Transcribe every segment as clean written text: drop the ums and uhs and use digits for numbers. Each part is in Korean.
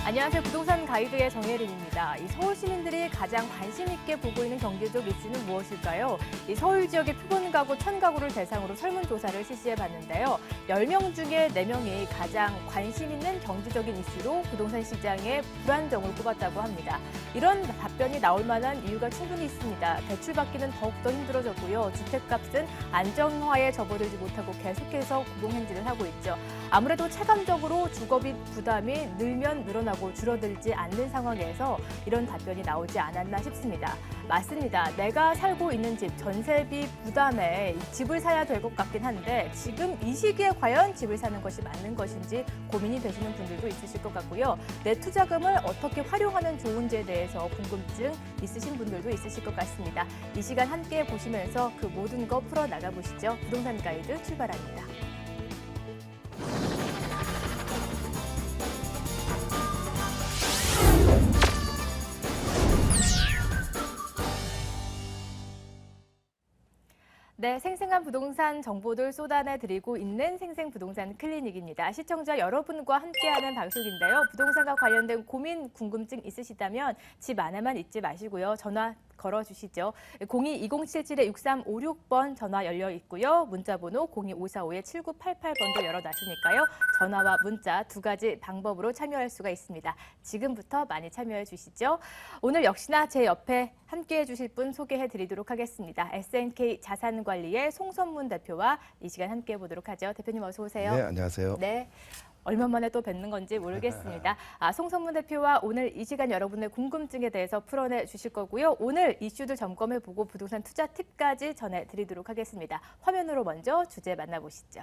안녕하세요. 부동산 가이드의 정혜린입니다. 이 서울 시민들이 가장 관심 있게 보고 있는 경제적 이슈는 무엇일까요? 이 서울 지역의 표본 가구 1,000가구를 대상으로 설문조사를 실시해 봤는데요. 10명 중에 4명이 가장 관심 있는 경제적인 이슈로 부동산 시장의 불안정을 꼽았다고 합니다. 이런 답변이 나올 만한 이유가 충분히 있습니다. 대출받기는 더욱더 힘들어졌고요. 주택값은 안정화에 접어들지 못하고 계속해서 고공행진을 하고 있죠. 아무래도 체감적으로 주거비 부담이 늘면 늘어나고 줄어들지 않는 상황에서 이런 답변이 나오지 않았나 싶습니다. 맞습니다. 내가 살고 있는 집, 전세비 부담에 집을 사야 될 것 같긴 한데 지금 이 시기에 과연 집을 사는 것이 맞는 것인지 고민이 되시는 분들도 있으실 것 같고요. 내 투자금을 어떻게 활용하면 좋은지에 대해서 궁금증 있으신 분들도 있으실 것 같습니다. 이 시간 함께 보시면서 그 모든 거 풀어나가 보시죠. 부동산 가이드 출발합니다. 네, 생생한 부동산 정보들 쏟아내드리고 있는 생생부동산 클리닉입니다. 시청자 여러분과 함께하는 방송인데요. 부동산과 관련된 고민, 궁금증 있으시다면 집 안에만 있지 마시고요. 전화 걸어주시죠. 02-2077-6356번 전화 열려 있고요. 문자번호 02545-7988번도 열어놨으니까요. 전화와 문자 두 가지 방법으로 참여할 수가 있습니다. 지금부터 많이 참여해 주시죠. 오늘 역시나 제 옆에 함께해 주실 분 소개해 드리도록 하겠습니다. SNK 자산관리의 송선문 대표와 이 시간 함께해 보도록 하죠. 대표님 어서 오세요. 네, 안녕하세요. 네. 얼마 만에 또 뵙는 건지 모르겠습니다. 송선문 대표와 오늘 이 시간 여러분의 궁금증에 대해서 풀어내 주실 거고요. 오늘 이슈들 점검해보고 부동산 투자 팁까지 전해드리도록 하겠습니다. 화면으로 먼저 주제 만나보시죠.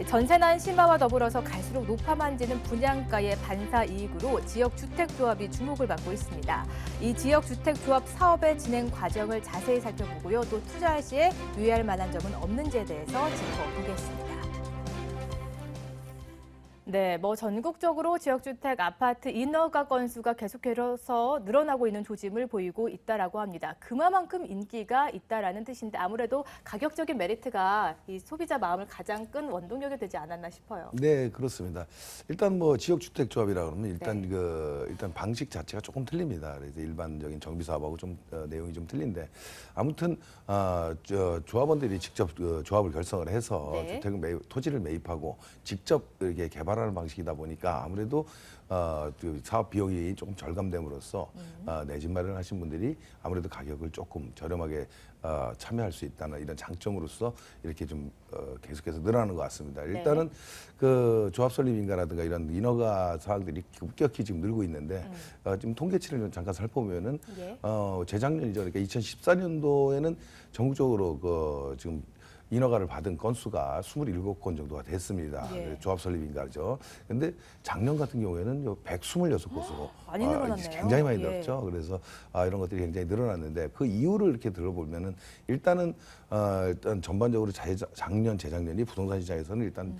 전세난 심화와 더불어서 갈수록 높아만지는 분양가의 반사 이익으로 지역주택조합이 주목을 받고 있습니다. 이 지역주택조합 사업의 진행 과정을 자세히 살펴보고요. 또 투자할 시에 유의할 만한 점은 없는지에 대해서 짚어보겠습니다. 네, 전국적으로 지역주택 아파트 인허가 건수가 계속해서 늘어나고 있는 조짐을 보이고 있다라고 합니다. 그만큼 인기가 있다라는 뜻인데 아무래도 가격적인 메리트가 이 소비자 마음을 가장 끈 원동력이 되지 않았나 싶어요. 네, 그렇습니다. 일단 지역주택조합이라 그러면 일단 네. 일단 방식 자체가 조금 틀립니다. 그래서 일반적인 정비 사업하고 좀 내용이 좀 틀린데 아무튼 조합원들이 직접 조합을 결성을 해서 네. 토지를 매입하고 직접 이렇게 개발하는 방식이다 보니까 아무래도 사업 비용이 조금 절감됨으로써 내 집 마련을 하신 분들이 아무래도 가격을 조금 저렴하게 참여할 수 있다는 이런 장점으로서 이렇게 좀 계속해서 늘어나는 것 같습니다. 일단은 그 조합 설립 인가라든가 이런 인허가 사항들이 급격히 지금 늘고 있는데 지금 통계치를 잠깐 살펴보면은 예. 재작년이죠. 그러니까 2014년도에는 전국적으로 지금 인허가를 받은 건수가 27건 정도가 됐습니다. 예. 조합 설립 인가죠. 근데 작년 같은 경우에는 126곳으로 많이 늘어났네요. 굉장히 많이 예. 늘었죠. 그래서 이런 것들이 굉장히 늘어났는데 그 이유를 이렇게 들어보면은 일단 전반적으로 작년, 재작년이 부동산 시장에서는 일단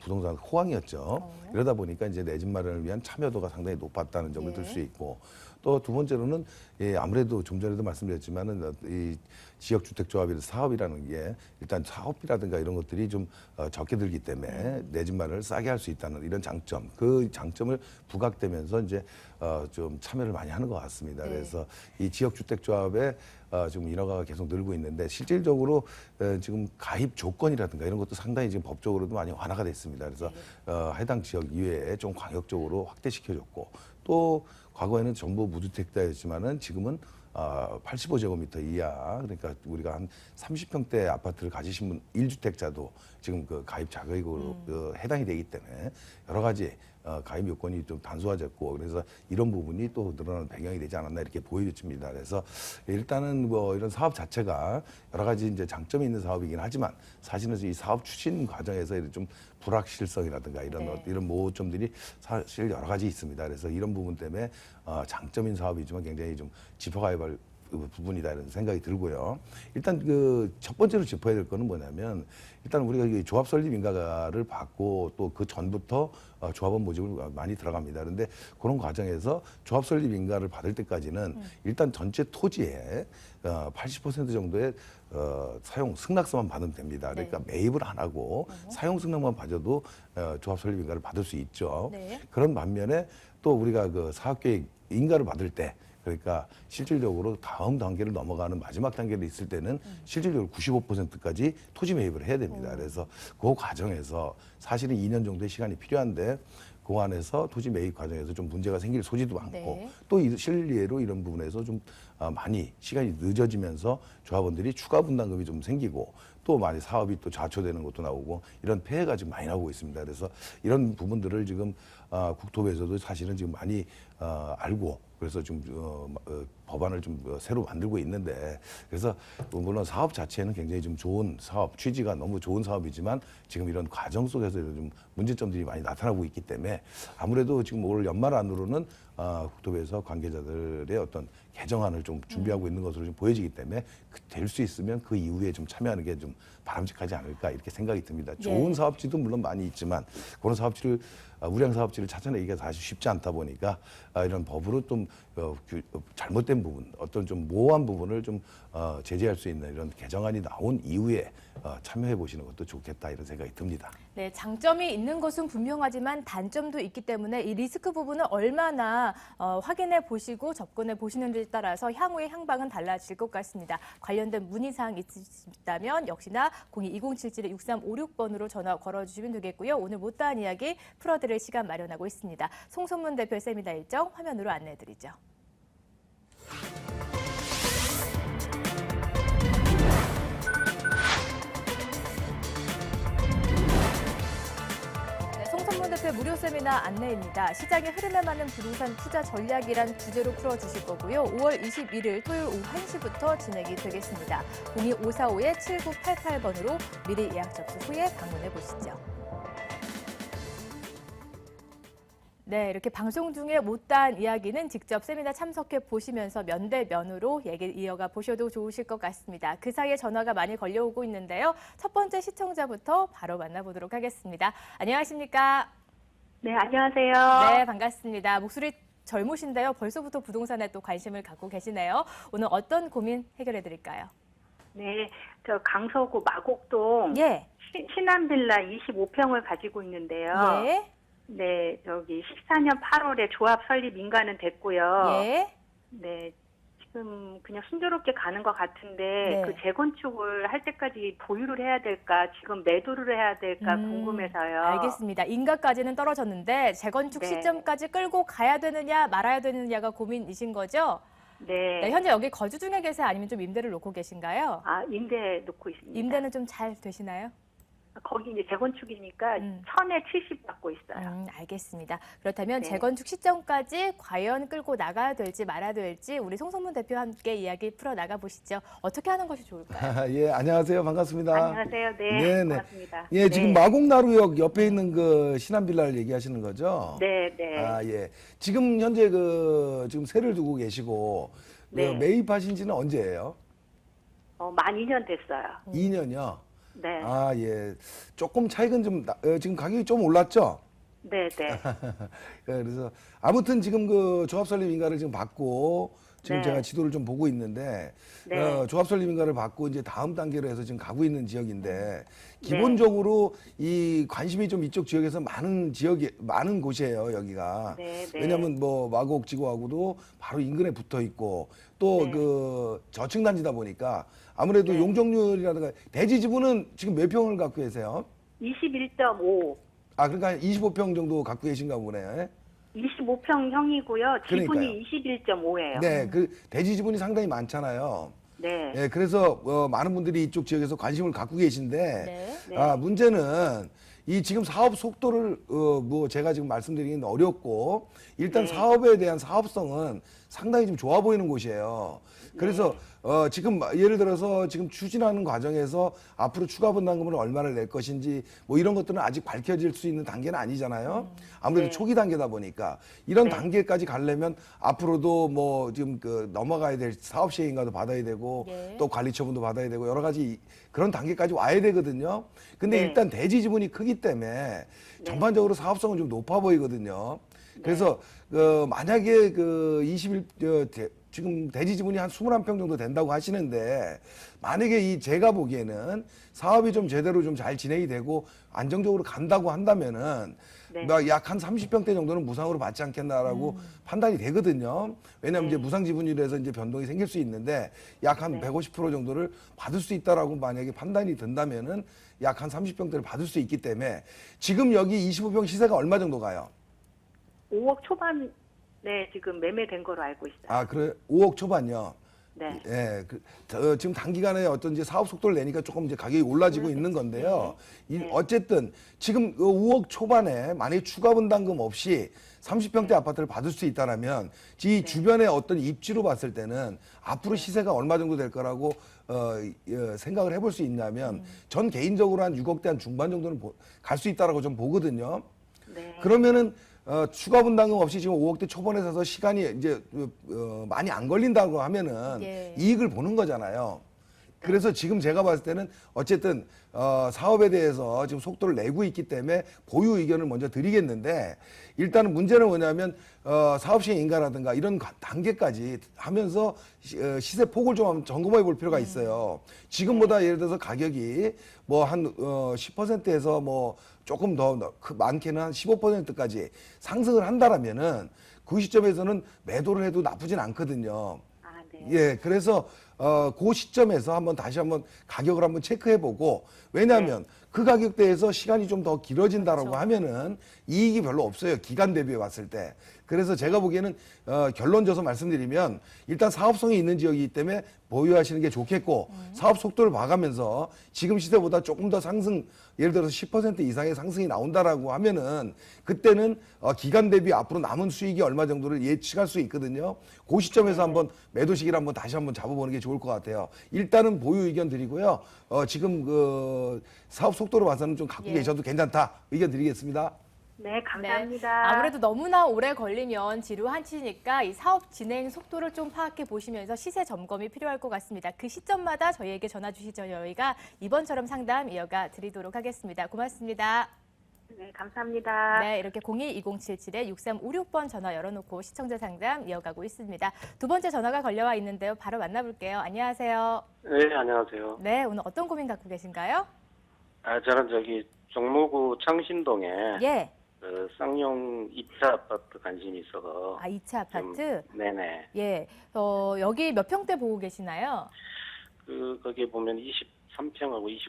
부동산 호황이었죠. 이러다 보니까 이제 내 집 마련을 위한 참여도가 상당히 높았다는 점을 예. 들 수 있고 또 두 번째로는 아무래도 좀 전에도 말씀드렸지만은 이 지역주택조합이 사업이라는 게 일단 사업비라든가 이런 것들이 좀 적게 들기 때문에 내 집 마련을 싸게 할 수 있다는 이런 장점, 그 장점을 부각되면서 이제 좀 참여를 많이 하는 것 같습니다. 네. 그래서 이 지역주택조합에 지금 인허가가 계속 늘고 있는데 실질적으로 지금 가입 조건이라든가 이런 것도 상당히 지금 법적으로도 많이 완화가 됐습니다. 그래서 해당 지역 이외에 좀 광역적으로 확대시켜줬고 또 과거에는 전부 무주택자였지만은 지금은 85제곱미터 이하, 그러니까 우리가 한 30평대 아파트를 가지신 분 1주택자도 지금 그 가입 자격으로 해당이 되기 때문에 여러 가지 가입 요건이 좀 단순화됐고 그래서 이런 부분이 또 늘어나는 배경이 되지 않았나 이렇게 보여집니다. 그래서 일단은 이런 사업 자체가 여러 가지 이제 장점이 있는 사업이긴 하지만 사실은 이 사업 추진 과정에서 이런 좀 불확실성이라든가 이런 모호점들이 사실 여러 가지 있습니다. 그래서 이런 부분 때문에 장점인 사업이지만 굉장히 좀 짚어가야 할 그 부분이다 이런 생각이 들고요. 일단 그 첫 번째로 짚어야 될 거는 뭐냐면 일단 우리가 이 조합 설립 인가를 받고 또 그 전부터 조합원 모집을 많이 들어갑니다. 그런데 그런 과정에서 조합 설립 인가를 받을 때까지는 일단 전체 토지의 80% 정도의 사용 승낙서만 받으면 됩니다. 그러니까 네. 매입을 안 하고 사용 승낙만 받아도 조합 설립 인가를 받을 수 있죠. 네. 그런 반면에 또 우리가 그 사업계획 인가를 받을 때 그러니까 실질적으로 다음 단계를 넘어가는 마지막 단계를 있을 때는 실질적으로 95%까지 토지 매입을 해야 됩니다. 그래서 그 과정에서 사실은 2년 정도의 시간이 필요한데 그 안에서 토지 매입 과정에서 좀 문제가 생길 소지도 많고 네. 또 실례로 이런 부분에서 좀 많이 시간이 늦어지면서 조합원들이 추가 분담금이 좀 생기고 또 많이 사업이 또 좌초되는 것도 나오고 이런 폐해가 지금 많이 나오고 있습니다. 그래서 이런 부분들을 지금 국토부에서도 사실은 지금 많이 알고 그래서 좀 법안을 좀 새로 만들고 있는데 그래서 물론 사업 자체는 굉장히 좀 좋은 사업 취지가 너무 좋은 사업이지만 지금 이런 과정 속에서 좀 문제점들이 많이 나타나고 있기 때문에 아무래도 지금 올 연말 안으로는 국토부에서 관계자들의 어떤 개정안을 좀 준비하고 있는 것으로 좀 보여지기 때문에 될 수 있으면 그 이후에 좀 참여하는 게 좀 바람직하지 않을까 이렇게 생각이 듭니다. 좋은 사업지도 물론 많이 있지만 그런 사업지를 우량 사업지를 찾아내기가 사실 쉽지 않다 보니까 이런 법으로 좀 잘못된 부분, 어떤 좀 모호한 부분을 좀 제재할 수 있는 이런 개정안이 나온 이후에 참여해 보시는 것도 좋겠다 이런 생각이 듭니다. 네, 장점이 있는 것은 분명하지만 단점도 있기 때문에 이 리스크 부분을 얼마나 확인해 보시고 접근해 보시는지에 따라서 향후의 향방은 달라질 것 같습니다. 관련된 문의사항 있으시다면 역시나 02-2077-6356번으로 전화 걸어주시면 되겠고요. 오늘 못다한 이야기 풀어드릴 시간 마련하고 있습니다. 송선문 대표 세미나 일정 화면으로 안내해드리죠. 송선문 대표 무료 세미나 안내입니다. 시장의 흐름에 맞는 부동산 투자 전략이란 주제로 풀어주실 거고요. 5월 21일 토요일 오후 1시부터 진행이 되겠습니다. 02545-7988번으로 미리 예약 접수 후에 방문해 보시죠. 네, 이렇게 방송 중에 못다한 이야기는 직접 세미나 참석해 보시면서 면대면으로 얘기 이어가 보셔도 좋으실 것 같습니다. 그 사이에 전화가 많이 걸려오고 있는데요. 첫 번째 시청자부터 바로 만나보도록 하겠습니다. 안녕하십니까? 네, 안녕하세요. 네, 반갑습니다. 목소리 젊으신데요. 벌써부터 부동산에 또 관심을 갖고 계시네요. 오늘 어떤 고민 해결해 드릴까요? 네, 저 강서구 마곡동 예. 신안빌라 25평을 가지고 있는데요. 예. 네, 저기 14년 8월에 조합 설립 인가는 됐고요. 예. 네, 지금 그냥 순조롭게 가는 것 같은데 네. 그 재건축을 할 때까지 보유를 해야 될까, 지금 매도를 해야 될까 궁금해서요. 알겠습니다. 인가까지는 떨어졌는데 재건축 네. 시점까지 끌고 가야 되느냐 말아야 되느냐가 고민이신 거죠? 네. 네, 현재 여기 거주 중에 계세요? 아니면 좀 임대를 놓고 계신가요? 아, 임대 놓고 있습니다. 임대는 좀 잘 되시나요? 거기 이제 재건축이니까 1000에 70 받고 있어요. 알겠습니다. 그렇다면 네. 재건축 시점까지 과연 끌고 나가야 될지 말아야 될지 우리 송선문 대표와 함께 이야기 풀어 나가 보시죠. 어떻게 하는 것이 좋을까요? 예, 안녕하세요. 반갑습니다. 안녕하세요. 네, 네네. 고맙습니다. 예, 지금 네. 마곡나루역 옆에 있는 그 신안빌라를 얘기하시는 거죠? 네, 네. 아, 예. 지금 현재 지금 세를 두고 계시고 네. 매입하신 지는 언제예요? 만 2년 됐어요. 2년이요? 네. 아, 예. 조금 차익은 좀 지금 가격이 좀 올랐죠? 네, 네. 그래서 아무튼 지금 그 조합 설립 인가를 지금 받고 지금 네. 제가 지도를 좀 보고 있는데 네. 조합 설립 인가를 받고 이제 다음 단계로 해서 지금 가고 있는 지역인데 기본적으로 이 관심이 좀 이쪽 지역에서 많은 곳이에요, 여기가. 네, 네. 왜냐하면 뭐 마곡 지구하고도 바로 인근에 붙어 있고 또 네. 그 저층 단지다 보니까 아무래도 네. 용적률이라든가 대지 지분은 지금 몇 평을 갖고 계세요? 21.5. 아, 그러니까 25평 정도 갖고 계신가 보네요. 25평형이고요. 지분이 21.5예요. 네, 그 대지 지분이 상당히 많잖아요. 네. 예, 그래서 많은 분들이 이쪽 지역에서 관심을 갖고 계신데 네. 네. 문제는 이 지금 사업 속도를 뭐 제가 지금 말씀드리기는 어렵고 일단 네. 사업에 대한 사업성은 상당히 좀 좋아 보이는 곳이에요. 그래서 지금 예를 들어서 지금 추진하는 과정에서 앞으로 추가 분담금을 얼마를 낼 것인지 뭐 이런 것들은 아직 밝혀질 수 있는 단계는 아니잖아요. 아무래도 네. 초기 단계다 보니까 이런 네. 단계까지 가려면 앞으로도 뭐 지금 그 넘어가야 될 사업 시행인가도 받아야 되고 예. 또 관리 처분도 받아야 되고 여러 가지 그런 단계까지 와야 되거든요. 근데 네. 일단 대지 지분이 크기 때문에 전반적으로 사업성은 좀 높아 보이거든요. 그래서 만약에 그 지금 대지 지분이 한 21평 정도 된다고 하시는데 만약에 제가 보기에는 사업이 좀 제대로 좀 잘 진행이 되고 안정적으로 간다고 한다면은 네. 약 한 30평대 정도는 무상으로 받지 않겠나라고 판단이 되거든요. 왜냐하면 이제 무상 지분율에서 이제 변동이 생길 수 있는데 약 한 150% 정도를 받을 수 있다라고 만약에 판단이 든다면은 약 한 30평대를 받을 수 있기 때문에 지금 여기 25평 시세가 얼마 정도 가요? 5억 초반에 지금 매매된 거로 알고 있어요. 아, 그래? 5억 초반요. 네. 예, 지금 단기간에 어떤 이제 사업 속도를 내니까 조금 이제 가격이 올라지고 있는 건데요. 어쨌든 지금 5억 초반에 만약에 추가 분담금 없이 30평대 아파트를 받을 수 있다라면 이 주변의 어떤 입지로 봤을 때는 앞으로 시세가 얼마 정도 될 거라고 생각을 해볼 수 있냐면 전 개인적으로 한 6억대 한 중반 정도는 갈 수 있다라고 좀 보거든요. 네. 그러면은 추가 분담금 없이 지금 5억대 초반에 사서 시간이 이제 많이 안 걸린다고 하면은 예. 이익을 보는 거잖아요. 그래서 지금 제가 봤을 때는 어쨌든 사업에 대해서 지금 속도를 내고 있기 때문에 보유 의견을 먼저 드리겠는데 일단은 문제는 뭐냐면 사업 시행 인가라든가 이런 단계까지 하면서 시세 폭을 좀 한번 점검해 볼 필요가 있어요. 지금보다 예를 들어서 가격이 뭐 한 10%에서 뭐 조금 더 많게는 한 15%까지 상승을 한다라면은 그 시점에서는 매도를 해도 나쁘진 않거든요. 아, 네. 예, 그래서 그 시점에서 다시 한번 가격을 한번 체크해보고 왜냐하면 그 가격대에서 시간이 좀 더 길어진다라고 하면은 이익이 별로 없어요. 기간 대비해 봤을 때. 그래서 제가 보기에는 결론 져서 말씀드리면 일단 사업성이 있는 지역이기 때문에 보유하시는 게 좋겠고 사업 속도를 봐가면서 지금 시세보다 조금 더 상승 예를 들어서 10% 이상의 상승이 나온다라고 하면은 그때는 기간 대비 앞으로 남은 수익이 얼마 정도를 예측할 수 있거든요. 그 시점에서 한번 매도 시기를 한번 다시 한번 잡아보는 게 좋을 것 같아요. 일단은 보유 의견 드리고요. 지금 그 사업 속도로 봐서는 좀 갖고 예. 계셔도 괜찮다 의견 드리겠습니다. 네, 네. 감사합니다. 아무래도 너무나 오래 걸리면 지루하시니까 이 사업 진행 속도를 좀 파악해 보시면서 시세 점검이 필요할 것 같습니다. 그 시점마다 저희에게 전화 주시죠. 저희가 이번처럼 상담 이어가 드리도록 하겠습니다. 고맙습니다. 네, 감사합니다. 네, 이렇게 02-2077-6356번 전화 열어놓고 시청자 상담 이어가고 있습니다. 두 번째 전화가 걸려와 있는데요. 바로 만나볼게요. 안녕하세요. 네, 안녕하세요. 네, 오늘 어떤 고민 갖고 계신가요? 저는 종로구 창신동에 예. 그 쌍용 2차 아파트 관심이 있어서. 2차 아파트? 네네. 예. 여기 몇 평대 보고 계시나요? 거기에 보면 23평하고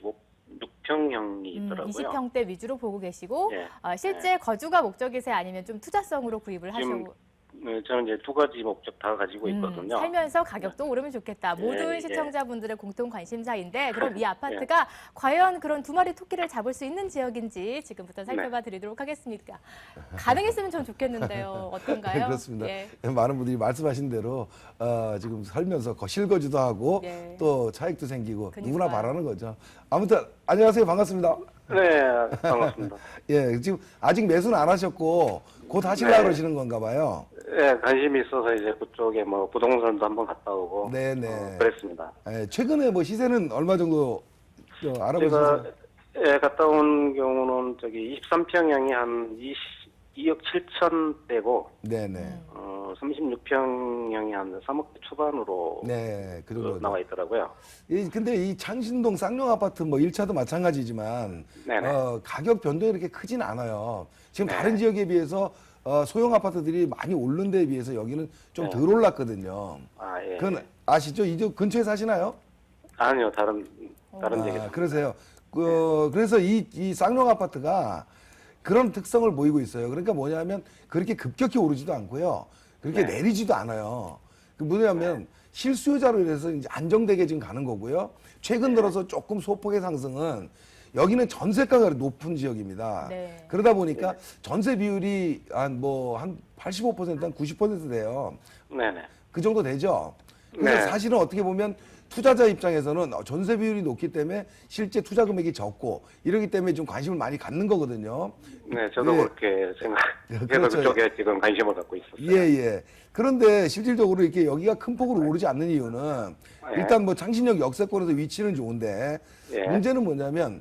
26평형이 있더라고요. 20평대 위주로 보고 계시고 예. 실제 거주가 목적이세요? 아니면 좀 투자성으로 구입을 지금 하시고 저는 이제 두 가지 목적 다 가지고 있거든요. 살면서 가격도 오르면 좋겠다. 예, 모든 예. 시청자분들의 공통 관심사인데 그럼 이 아파트가 과연 그런 두 마리 토끼를 잡을 수 있는 지역인지 지금부터 살펴봐 드리도록 하겠습니다. 가능했으면 전 좋겠는데요. 어떤가요? 그렇습니다. 예. 많은 분들이 말씀하신 대로 지금 살면서 실거주도 하고 예. 또 차익도 생기고 그러니까요. 누구나 바라는 거죠. 아무튼 안녕하세요. 반갑습니다. 네, 반갑습니다. 예, 지금 아직 매수는 안 하셨고 곧 하시려고 네. 그러시는 건가 봐요. 네, 관심이 있어서 이제 그쪽에 뭐 부동산도 한번 갔다 오고. 네네. 그랬습니다. 예, 최근에 뭐 시세는 얼마 정도 제가 알아보셨어요? 갔다 온 경우는 23평형이 한 2억 7천대고 네네. 36평형이 한 3억대 초반으로 네, 그 정도 나와 있더라고요. 근데 이 창신동 쌍용 아파트 뭐 1차도 마찬가지지만 네네. 가격 변동이 이렇게 크진 않아요. 지금 네. 다른 지역에 비해서 소형 아파트들이 많이 오른 데에 비해서 여기는 좀 덜 올랐거든요. 아, 예. 그건 아시죠? 이쪽 근처에 사시나요? 아니요, 다른 지역에서. 그러세요. 그래서 이 쌍용 아파트가 그런 특성을 보이고 있어요. 그러니까 뭐냐면 그렇게 급격히 오르지도 않고요. 그렇게 네. 내리지도 않아요. 그 뭐냐면 실수요자로 인해서 이제 안정되게 지금 가는 거고요. 최근 들어서 조금 소폭의 상승은 여기는 전세가가 높은 지역입니다. 네. 그러다 보니까 전세 비율이 한 85%, 한 90% 돼요. 네네. 그 정도 되죠. 그래서 네. 사실은 어떻게 보면 투자자 입장에서는 전세 비율이 높기 때문에 실제 투자 금액이 적고 이러기 때문에 좀 관심을 많이 갖는 거거든요. 네, 저도 예. 그렇게 생각해서 그렇죠. 그쪽에 지금 관심을 갖고 있었어요. 예, 예. 그런데 실질적으로 이렇게 여기가 큰 폭으로 오르지 않는 이유는 일단 뭐 창신역 역세권에서 위치는 좋은데 예. 문제는 뭐냐면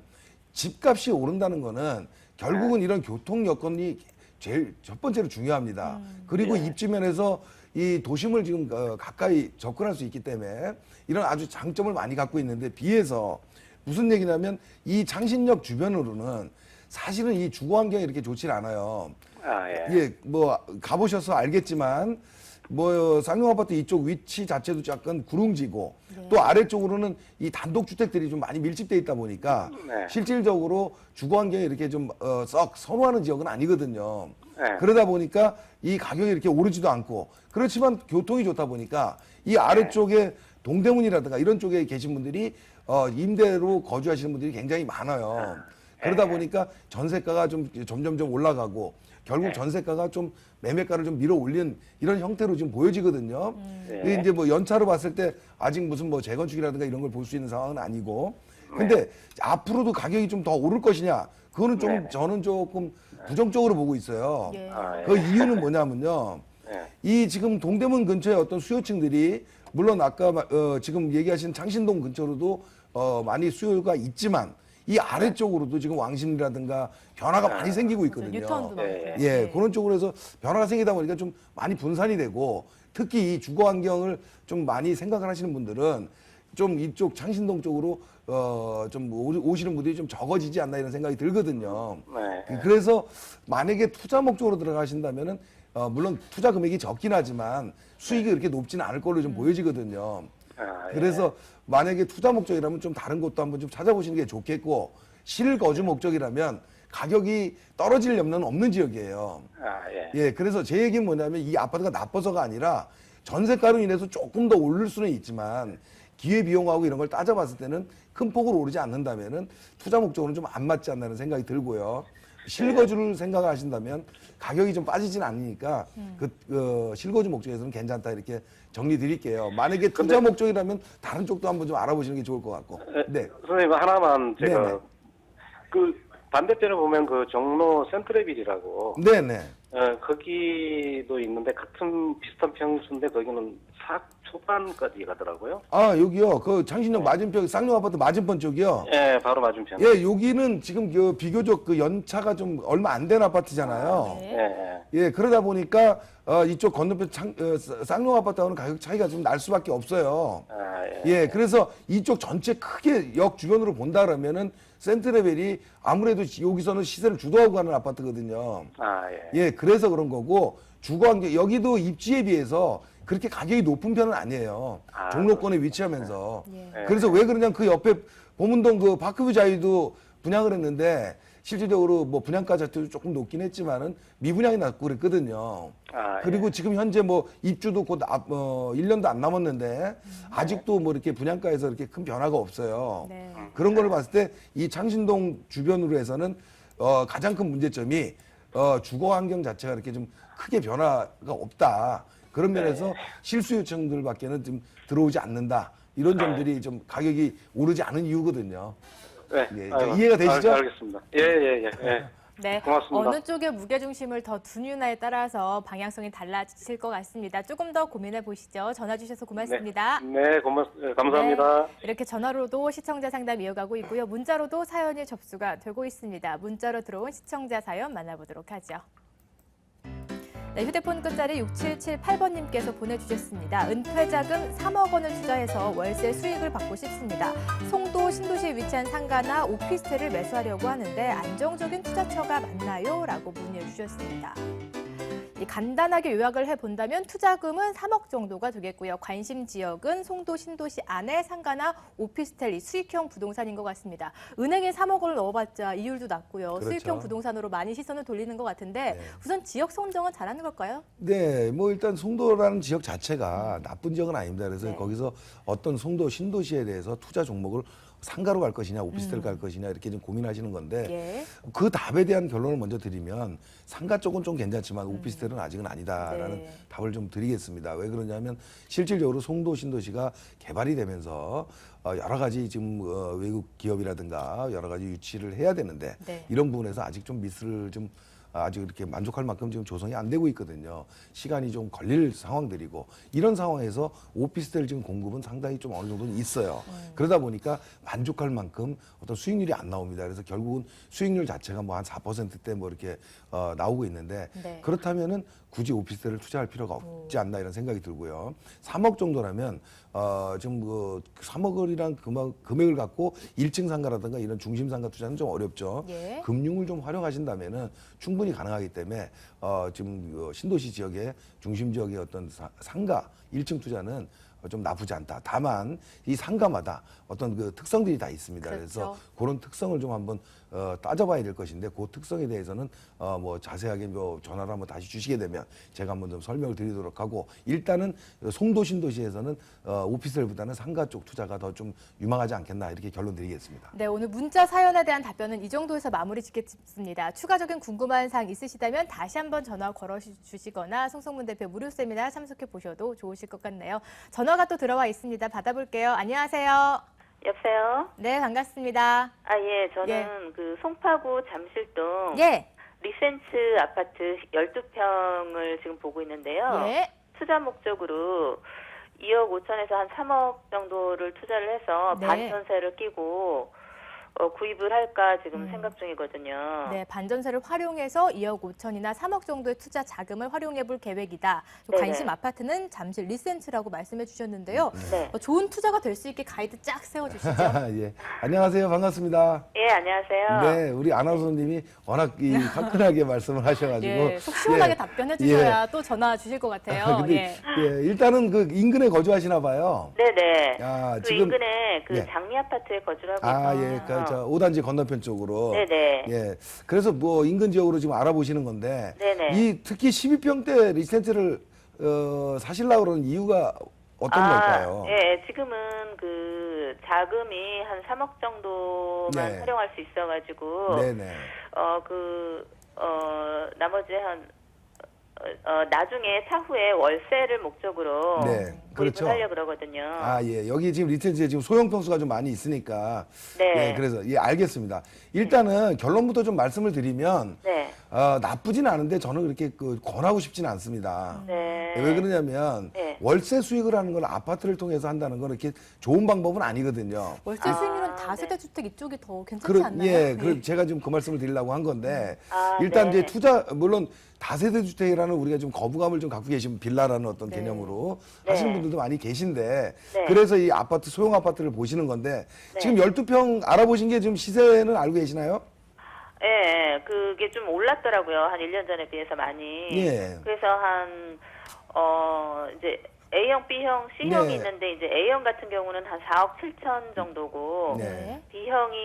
집값이 오른다는 거는 결국은 이런 교통 여건이 제일 첫 번째로 중요합니다. 그리고 입지면에서 이 도심을 지금 가까이 접근할 수 있기 때문에 이런 아주 장점을 많이 갖고 있는데 비해서 무슨 얘기냐면 이 창신역 주변으로는 사실은 이 주거 환경이 이렇게 좋지 않아요. 아, 예. 예, 뭐 가보셔서 알겠지만 뭐 쌍용 아파트 이쪽 위치 자체도 약간 구릉지고 또 아래쪽으로는 이 단독 주택들이 좀 많이 밀집돼 있다 보니까 네. 실질적으로 주거 환경이 이렇게 좀 썩 선호하는 지역은 아니거든요. 네. 그러다 보니까 이 가격이 이렇게 오르지도 않고 그렇지만 교통이 좋다 보니까 이 아래쪽에 동대문이라든가 이런 쪽에 계신 분들이 임대로 거주하시는 분들이 굉장히 많아요. 그러다 보니까 전세가가 좀 점점점 올라가고 결국 전세가가 좀 매매가를 좀 밀어 올린 이런 형태로 지금 보여지거든요. 네. 이제 뭐 연차로 봤을 때 아직 무슨 뭐 재건축이라든가 이런 걸 볼 수 있는 상황은 아니고 근데 앞으로도 가격이 좀 더 오를 것이냐 그거는 좀 네. 저는 조금 부정적으로 보고 있어요. 예. 아, 예. 그 이유는 뭐냐면요. 예. 이 지금 동대문 근처에 어떤 수요층들이 물론 아까 지금 얘기하신 창신동 근처로도 많이 수요가 있지만 이 아래쪽으로도 지금 왕십리라든가 변화가 많이 생기고 있거든요. 뉴턴도 많고. 예, 예, 네. 그런 쪽으로 해서 변화가 생기다 보니까 좀 많이 분산이 되고 특히 이 주거 환경을 좀 많이 생각을 하시는 분들은 좀 이쪽 창신동 쪽으로 좀 오시는 분들이 좀 적어지지 않나 이런 생각이 들거든요. 네. 그래서 만약에 투자 목적으로 들어가신다면은 물론 투자 금액이 적긴 하지만 수익이 그렇게 높지는 않을 걸로 좀 보여지거든요. 아, 예. 그래서 만약에 투자 목적이라면 좀 다른 곳도 한번 좀 찾아보시는 게 좋겠고 실거주 목적이라면 가격이 떨어질 염려는 없는 지역이에요. 아, 예. 예, 그래서 제 얘기는 뭐냐면 이 아파트가 나빠서가 아니라 전세가로 인해서 조금 더 오를 수는 있지만 기회비용하고 이런 걸 따져봤을 때는 큰 폭으로 오르지 않는다면은 투자 목적으로는 좀 안 맞지 않나는 생각이 들고요. 실거주를 생각하신다면 가격이 좀 빠지진 않으니까 그 실거주 목적에서는 괜찮다 이렇게 정리 드릴게요. 만약에 투자 목적이라면 다른 쪽도 한번 좀 알아보시는 게 좋을 것 같고. 네. 선생님 하나만 제가 네네. 그 반대편에 보면 그 종로 센트레빌이라고 네네. 거기도 있는데 같은 비슷한 평수인데 거기는 4 초반까지 가더라고요. 아, 여기요. 그 창신역 맞은편, 쌍용 아파트 맞은편 쪽이요. 예, 바로 맞은편. 예, 여기는 지금 그 비교적 그 연차가 좀 얼마 안 된 아파트잖아요. 네. 예, 예. 예, 그러다 보니까 이쪽 건너편 쌍용 아파트하고는 가격 차이가 좀 날 수밖에 없어요. 아, 예. 예, 그래서 이쪽 전체 크게 역 주변으로 본다 그러면은 센트레벨이 아무래도 여기서는 시세를 주도하고 가는 아파트거든요. 아, 예. 예, 그래서 그런 거고 주거 환경 여기도 입지에 비해서 그렇게 가격이 높은 편은 아니에요. 아, 종로권에 위치하면서. 예. 그래서 왜 그러냐면 그 옆에 보문동 그 파크뷰 자이도 분양을 했는데 실질적으로 뭐 분양가 자체도 조금 높긴 했지만은 미분양이 났고 그랬거든요. 아, 예. 그리고 지금 현재 뭐 입주도 곧 1년도 안 남았는데 아직도 뭐 이렇게 분양가에서 이렇게 큰 변화가 없어요. 네. 그런 걸 봤을 때 이 창신동 주변으로 해서는 가장 큰 문제점이 주거 환경 자체가 이렇게 좀 크게 변화가 없다. 그런 면에서 실수 요청들밖에는 좀 들어오지 않는다. 이런 점들이 좀 가격이 오르지 않은 이유거든요. 네. 예, 아유, 이해가 되시죠? 알겠습니다. 예, 예, 예. 예. 네, 고맙습니다. 어느 쪽에 무게중심을 더 두느냐에 따라서 방향성이 달라질 것 같습니다. 조금 더 고민해 보시죠. 전화 주셔서 고맙습니다. 네, 감사합니다. 네, 이렇게 전화로도 시청자 상담 이어가고 있고요. 문자로도 사연이 접수가 되고 있습니다. 문자로 들어온 시청자 사연 만나보도록 하죠. 네, 휴대폰 끝자리 6778번님께서 보내주셨습니다. 은퇴자금 3억 원을 투자해서 월세 수익을 받고 싶습니다. 송도 신도시에 위치한 상가나 오피스텔을 매수하려고 하는데 안정적인 투자처가 맞나요? 라고 문의해 주셨습니다. 간단하게 요약을 해본다면 투자금은 3억 정도가 되겠고요. 관심 지역은 송도 신도시 안에 상가나 오피스텔, 수익형 부동산인 것 같습니다. 은행에 3억 원을 넣어봤자 이율도 낮고요. 그렇죠. 수익형 부동산으로 많이 시선을 돌리는 것 같은데 우선 지역 선정은 잘하는 걸까요? 네, 뭐 일단 송도라는 지역 자체가 나쁜 지역은 아닙니다. 그래서 네. 거기서 어떤 송도 신도시에 대해서 투자 종목을 상가로 갈 것이냐, 오피스텔 갈 것이냐 이렇게 좀 고민하시는 건데 예. 그 답에 대한 결론을 먼저 드리면 상가 쪽은 좀 괜찮지만 오피스텔은 아직은 아니다라는 네. 답을 좀 드리겠습니다. 왜 그러냐면 실질적으로 송도 신도시가 개발이 되면서 여러 가지 지금 외국 기업이라든가 여러 가지 유치를 해야 되는데 네. 이런 부분에서 아직 좀 미스를 좀 아직 이렇게 만족할 만큼 지금 조성이 안 되고 있거든요. 시간이 좀 걸릴 상황들이고 이런 상황에서 오피스텔 지금 공급은 상당히 좀 어느 정도는 있어요. 그러다 보니까 만족할 만큼 어떤 수익률이 안 나옵니다. 그래서 결국은 수익률 자체가 뭐 한 4%대 뭐 이렇게 나오고 있는데 네. 그렇다면은 굳이 오피스텔을 투자할 필요가 없지 않나 이런 생각이 들고요. 3억 정도라면 지금 그 3억이란 금액을 갖고 1층 상가라든가 이런 중심 상가 투자는 좀 어렵죠. 예. 금융을 좀 활용하신다면은 충분히 가능하기 때문에 지금 신도시 지역의 중심 지역의 어떤 상가 1층 투자는 좀 나쁘지 않다. 다만 이 상가마다 어떤 그 특성들이 다 있습니다. 그렇죠. 그래서 그런 특성을 좀 한번 따져봐야 될 것인데 그 특성에 대해서는 뭐 자세하게 뭐 전화를 한번 다시 주시게 되면 제가 한번 좀 설명을 드리도록 하고 일단은 송도 신도시에서는 오피스텔보다는 상가 쪽 투자가 더 좀 유망하지 않겠나 이렇게 결론 드리겠습니다. 네, 오늘 문자 사연에 대한 답변은 이 정도에서 마무리 짓겠습니다. 추가적인 궁금한 사항 있으시다면 다시 한번 전화 걸어주시거나 송성문 대표 무료 세미나 참석해 보셔도 좋으실 것 같네요. 전화가 또 들어와 있습니다. 받아볼게요. 안녕하세요. 여보세요? 네, 반갑습니다. 예, 저는 그 송파구 잠실동 예, 리센츠 아파트 12평을 지금 보고 있는데요. 예. 투자 목적으로 2억 5천에서 한 3억 정도를 투자를 해서 네. 반전세를 끼고 구입을 할까 지금 생각 중이거든요. 네, 반전세를 활용해서 2억 5천이나 3억 정도의 투자 자금을 활용해 볼 계획이다. 또 네네. 관심 아파트는 잠실 리센츠라고 말씀해 주셨는데요. 네. 좋은 투자가 될 수 있게 가이드 쫙 세워주시죠. 예, 안녕하세요, 반갑습니다. 예, 안녕하요. 네, 우리 아나운서님이 워낙 이 화끈하게 말씀을 하셔가지고 예, 속 시원하게 예, 답변해 주셔야 또 전화 주실 것 같아요. 근데 예. 예, 일단은 그 인근에 거주하시나 봐요. 네네. 아, 그 지금 인근에 그 네. 장미 아파트에 거주를 하고 아, 있어요. 예, 그 저 5단지 건너편 쪽으로. 네네. 예, 그래서 뭐 인근 지역으로 지금 알아보시는 건데 네네. 이 특히 12평대 리센트를 사실라고 그러는 이유가 어떤 걸까요? 예, 지금은 그 자금이 한 3억 정도만 네. 활용할 수 있어가지고, 네네. 나머지 나중에 차후에 월세를 목적으로 네, 구입을 그렇죠. 하려고 그러거든요. 아, 예. 여기 지금 리텐츠에 지금 소형 평수가 좀 많이 있으니까. 네. 예, 그래서, 예, 알겠습니다. 일단은 결론부터 좀 말씀을 드리면, 네. 나쁘지는 않은데 저는 그렇게 권하고 싶지는 않습니다. 네. 왜 그러냐면, 네. 월세 수익을 하는 건 아파트를 통해서 한다는 건 이렇게 좋은 방법은 아니거든요. 월세 수익률은 다세대 주택 이쪽이 더 괜찮지 그런, 않나요? 예, 제가 지금 그 말씀을 드리려고 한 건데, 아, 일단 네. 이제 투자, 물론 다세대 주택이라는 우리가 좀 거부감을 좀 갖고 계신 빌라라는 어떤 네. 개념으로 네. 하시는 분들도 많이 계신데, 네. 그래서 이 아파트, 소형 아파트를 보시는 건데, 네. 지금 12평 알아보신 게 지금 시세는 알고 계시나요? 예, 그게 좀 올랐더라고요. 한 1년 전에 비해서 많이. 예. 그래서 이제 A형, B형, C형이 네. 있는데 이제 A형 같은 경우는 한 4억 7천 정도고 네. B형이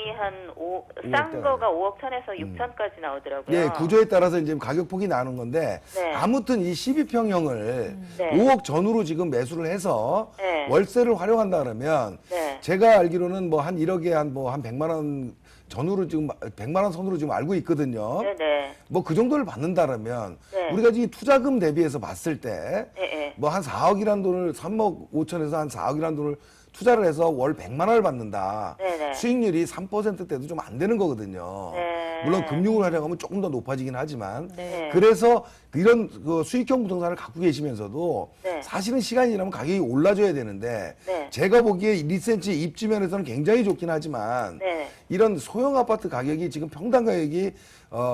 싼 대. 거가 5억 1천에서 6천까지 나오더라고요. 예, 구조에 따라서 이제 가격폭이 나는 건데, 네. 아무튼 이 12평형을 네. 5억 전후로 지금 매수를 해서 네. 월세를 활용한다 그러면, 네. 제가 알기로는 뭐 한 1억에 한 100만 원 전후로 지금 100만 원 선으로 지금 알고 있거든요. 네네. 뭐 그 정도를 받는다라면 네. 우리가 지금 투자금 대비해서 봤을 때 네. 뭐 한 4억이라는 돈을 3억 5천에서 한 4억이라는 돈을 투자를 해서 월 100만 원을 받는다. 네네. 수익률이 3%대도 좀 안 되는 거거든요. 네. 물론 금융을 활용하면 조금 더 높아지긴 하지만 네. 그래서 이런 그 수익형 부동산을 갖고 계시면서도 네. 사실은 시간이 지나면 가격이 올라줘야 되는데 네. 제가 보기에 리센치 입지 면에서는 굉장히 좋긴 하지만 네. 이런 소형 아파트 가격이 지금 평당 가격이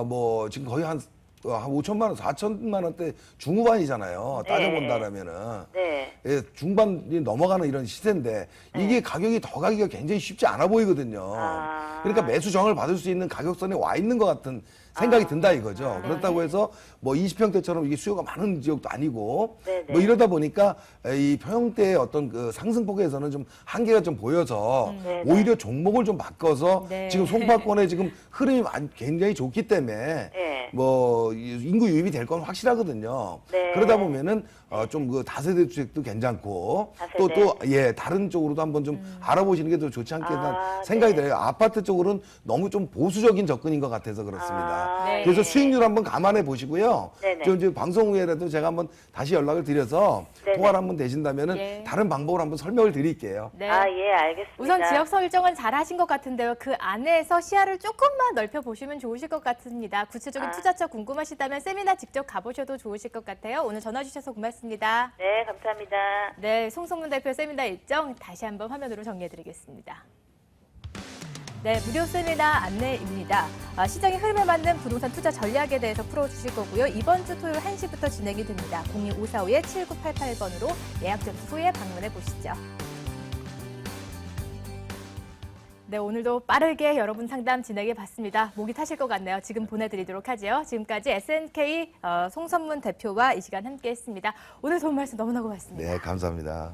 뭐 지금 거의 한 5천만 원, 4천만 원대 중후반이잖아요. 네. 따져본다라면은. 네. 예, 중반이 넘어가는 이런 시세인데 이게 가격이 더 가기가 굉장히 쉽지 않아 보이거든요. 아. 그러니까 매수 정을 받을 수 있는 가격선에 와 있는 것 같은 생각이 든다 이거죠. 그렇다고 해서 뭐 20평대처럼 이게 수요가 많은 지역도 아니고 네네. 뭐 이러다 보니까 이 평형대의 어떤 그 상승폭에서는 좀 한계가 좀 보여서 네네. 오히려 종목을 좀 바꿔서 네. 지금 송파권의 지금 흐름이 굉장히 좋기 때문에 네. 뭐 인구 유입이 될 건 확실하거든요. 네. 그러다 보면은 좀 그 다세대 주택도 괜찮고 다세대. 또 예 다른 쪽으로도 한번 좀 알아보시는 게 더 좋지 않겠나 아, 생각이 네. 들어요. 아파트 쪽으로는 너무 좀 보수적인 접근인 것 같아서 그렇습니다. 아, 네. 그래서 수익률 한번 감안해 보시고요. 네네. 저 이제 방송 후에라도 제가 한번 다시 연락을 드려서 네네. 통화를 한번 되신다면은 예. 다른 방법을 한번 설명을 드릴게요. 네. 아, 예, 알겠습니다. 우선 지역 설정은 잘 하신 것 같은데요. 그 안에서 시야를 조금만 넓혀 보시면 좋으실 것 같습니다. 구체적인 투자처 궁금하시다면 세미나 직접 가보셔도 좋으실 것 같아요. 오늘 전화 주셔서 고맙습니다. 네, 감사합니다. 네, 송성문 대표 세미나 일정 다시 한번 화면으로 정리해드리겠습니다. 네, 무료 세미나 안내입니다. 시장의 흐름에 맞는 부동산 투자 전략에 대해서 풀어주실 거고요. 이번 주 토요일 1시부터 진행이 됩니다. 02545-7988번으로 예약 접수 후에 방문해 보시죠. 네, 오늘도 빠르게 여러분 상담 진행해 봤습니다. 목이 타실 것 같네요. 지금 보내드리도록 하죠. 지금까지 SNK 송선문 대표와 이 시간 함께했습니다. 오늘 좋은 말씀 너무나 고맙습니다. 네, 감사합니다.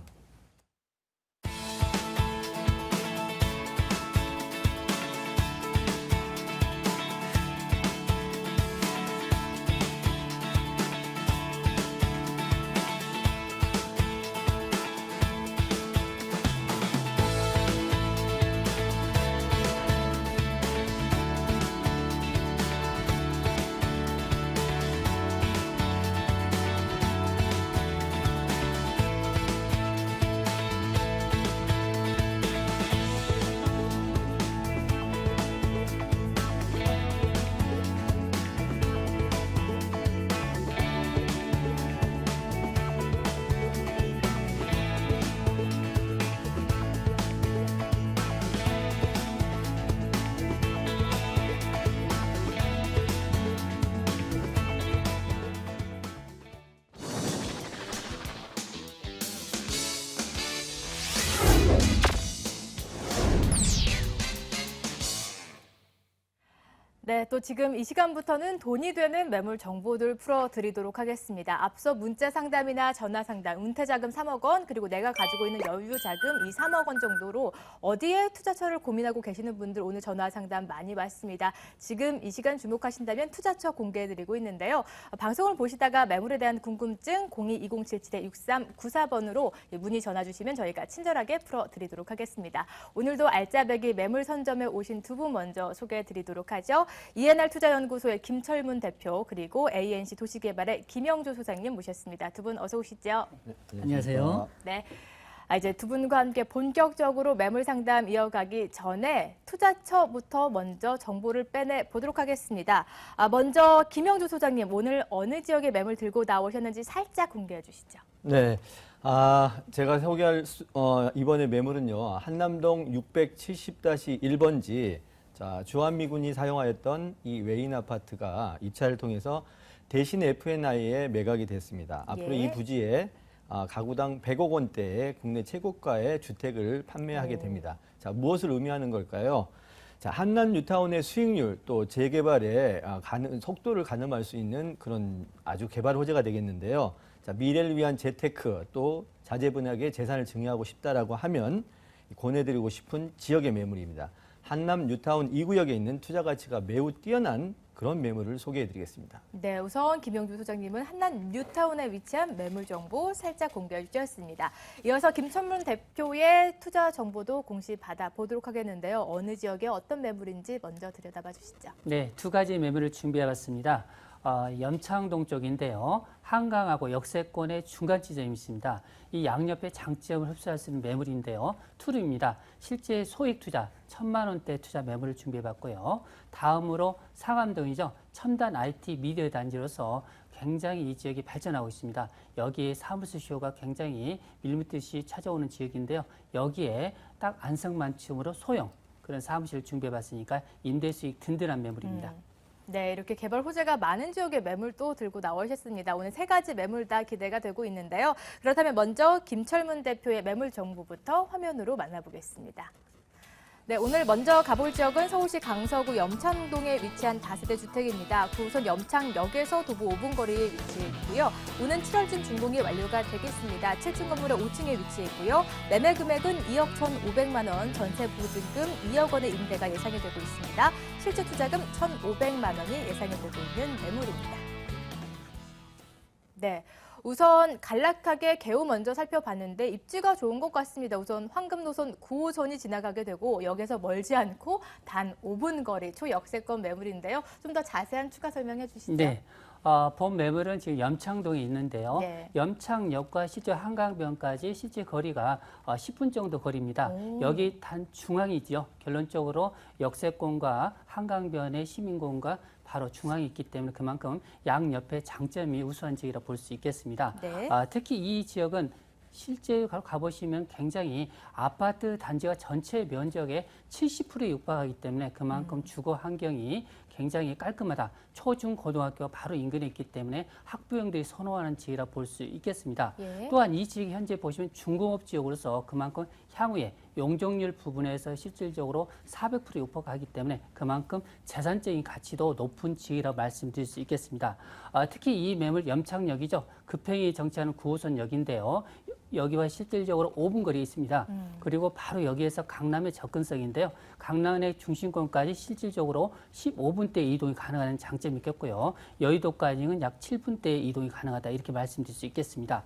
네, 또 지금 이 시간부터는 돈이 되는 매물 정보들 풀어드리도록 하겠습니다. 앞서 문자 상담이나 전화 상담, 은퇴자금 3억 원, 그리고 내가 가지고 있는 여유 자금 이 3억 원 정도로 어디에 투자처를 고민하고 계시는 분들 오늘 전화 상담 많이 받습니다. 지금 이 시간 주목하신다면 투자처 공개해드리고 있는데요. 방송을 보시다가 매물에 대한 궁금증 022077-6394번으로 문의 전화 주시면 저희가 친절하게 풀어드리도록 하겠습니다. 오늘도 알짜배기 매물 선점에 오신 두 분 먼저 소개해드리도록 하죠. ENR 투자연구소의 김철문 대표 그리고 ANC 도시개발의 김영조 소장님 모셨습니다. 두 분 어서 오시죠. 네, 안녕하세요. 네. 이제 두 분과 함께 본격적으로 매물 상담 이어가기 전에 투자처부터 먼저 정보를 빼내 보도록 하겠습니다. 먼저 김영조 소장님 오늘 어느 지역에 매물 들고 나오셨는지 살짝 공개해 주시죠. 네. 제가 소개할 이번에 매물은요. 한남동 670-1번지 주한미군이 사용하였던 이 외인 아파트가 입찰을 통해서 대신 F&I에 매각이 됐습니다. 앞으로 예. 이 부지에 가구당 100억 원대의 국내 최고가의 주택을 판매하게 됩니다. 자, 무엇을 의미하는 걸까요? 자, 한남 뉴타운의 수익률 또 재개발의 속도를 가늠할 수 있는 그런 아주 개발 호재가 되겠는데요. 자, 미래를 위한 재테크 또 자재 분야의 재산을 증여하고 싶다라고 하면 권해드리고 싶은 지역의 매물입니다. 한남 뉴타운 2구역에 있는 투자 가치가 매우 뛰어난 그런 매물을 소개해드리겠습니다. 네, 우선 김영주 소장님은 한남 뉴타운에 위치한 매물 정보 살짝 공개해 주셨습니다. 이어서 김철문 대표의 투자 정보도 공시 받아보도록 하겠는데요. 어느 지역에 어떤 매물인지 먼저 들여다봐 주시죠. 네, 두 가지 매물을 준비해봤습니다. 연창동 쪽인데요. 한강하고 역세권의 중간 지점이 있습니다. 이 양옆의 장점을 흡수할 수 있는 매물인데요. 투룸입니다. 실제 소액 투자 1,000만 원대 투자 매물을 준비해봤고요. 다음으로 상암동이죠. 첨단 IT 미디어 단지로서 굉장히 이 지역이 발전하고 있습니다. 여기에 사무실 수요가 굉장히 밀묻듯이 찾아오는 지역인데요. 여기에 딱 안성맞춤으로 소형 그런 사무실을 준비해봤으니까 임대 수익 든든한 매물입니다. 네, 이렇게 개발 호재가 많은 지역의 매물 또 들고 나오셨습니다. 오늘 세 가지 매물 다 기대가 되고 있는데요. 그렇다면 먼저 김철문 대표의 매물 정보부터 화면으로 만나보겠습니다. 네, 오늘 먼저 가볼 지역은 서울시 강서구 염창동에 위치한 다세대 주택입니다. 9호선 염창역에서 도보 5분 거리에 위치해 있고요. 오는 7월쯤 준공이 완료가 되겠습니다. 7층 건물의 5층에 위치해 있고요. 매매 금액은 2억 1,500만 원, 전세 보증금 2억 원의 임대가 예상이 되고 있습니다. 실제 투자금 1,500만 원이 예상이 되고 있는 매물입니다. 네. 우선 간략하게 개요 먼저 살펴봤는데 입지가 좋은 것 같습니다. 우선 황금노선 9호선이 지나가게 되고 역에서 멀지 않고 단 5분 거리 초역세권 매물인데요. 좀 더 자세한 추가 설명해 주시죠. 네. 본 매물은 지금 염창동에 있는데요. 네. 염창역과 실제 한강변까지 실제 거리가 10분 정도 거리입니다. 오. 여기 단 중앙이죠. 결론적으로 역세권과 한강변의 시민공과 바로 중앙에 있기 때문에 그만큼 양옆에 장점이 우수한 지역이라 볼 수 있겠습니다. 네. 특히 이 지역은 실제 가보시면 굉장히 아파트 단지가 전체 면적의 70%에 육박하기 때문에 그만큼 주거 환경이 굉장히 깔끔하다. 초, 중, 고등학교가 바로 인근에 있기 때문에 학부형들이 선호하는 지역이라 볼 수 있겠습니다. 예. 또한 이 지역이 현재 보시면 중공업 지역으로서 그만큼 향후에 용적률 부분에서 실질적으로 400% 육박하기 때문에 그만큼 재산적인 가치도 높은 지역이라고 말씀드릴 수 있겠습니다. 특히 이 매물 염창역이죠. 급행이 정체하는 9호선 역인데요. 여기와 실질적으로 5분 거리에 있습니다. 그리고 바로 여기에서 강남의 접근성인데요. 강남의 중심권까지 실질적으로 15분대 이동이 가능한 장점이 있겠고요. 여의도까지는 약 7분대 이동이 가능하다 이렇게 말씀드릴 수 있겠습니다.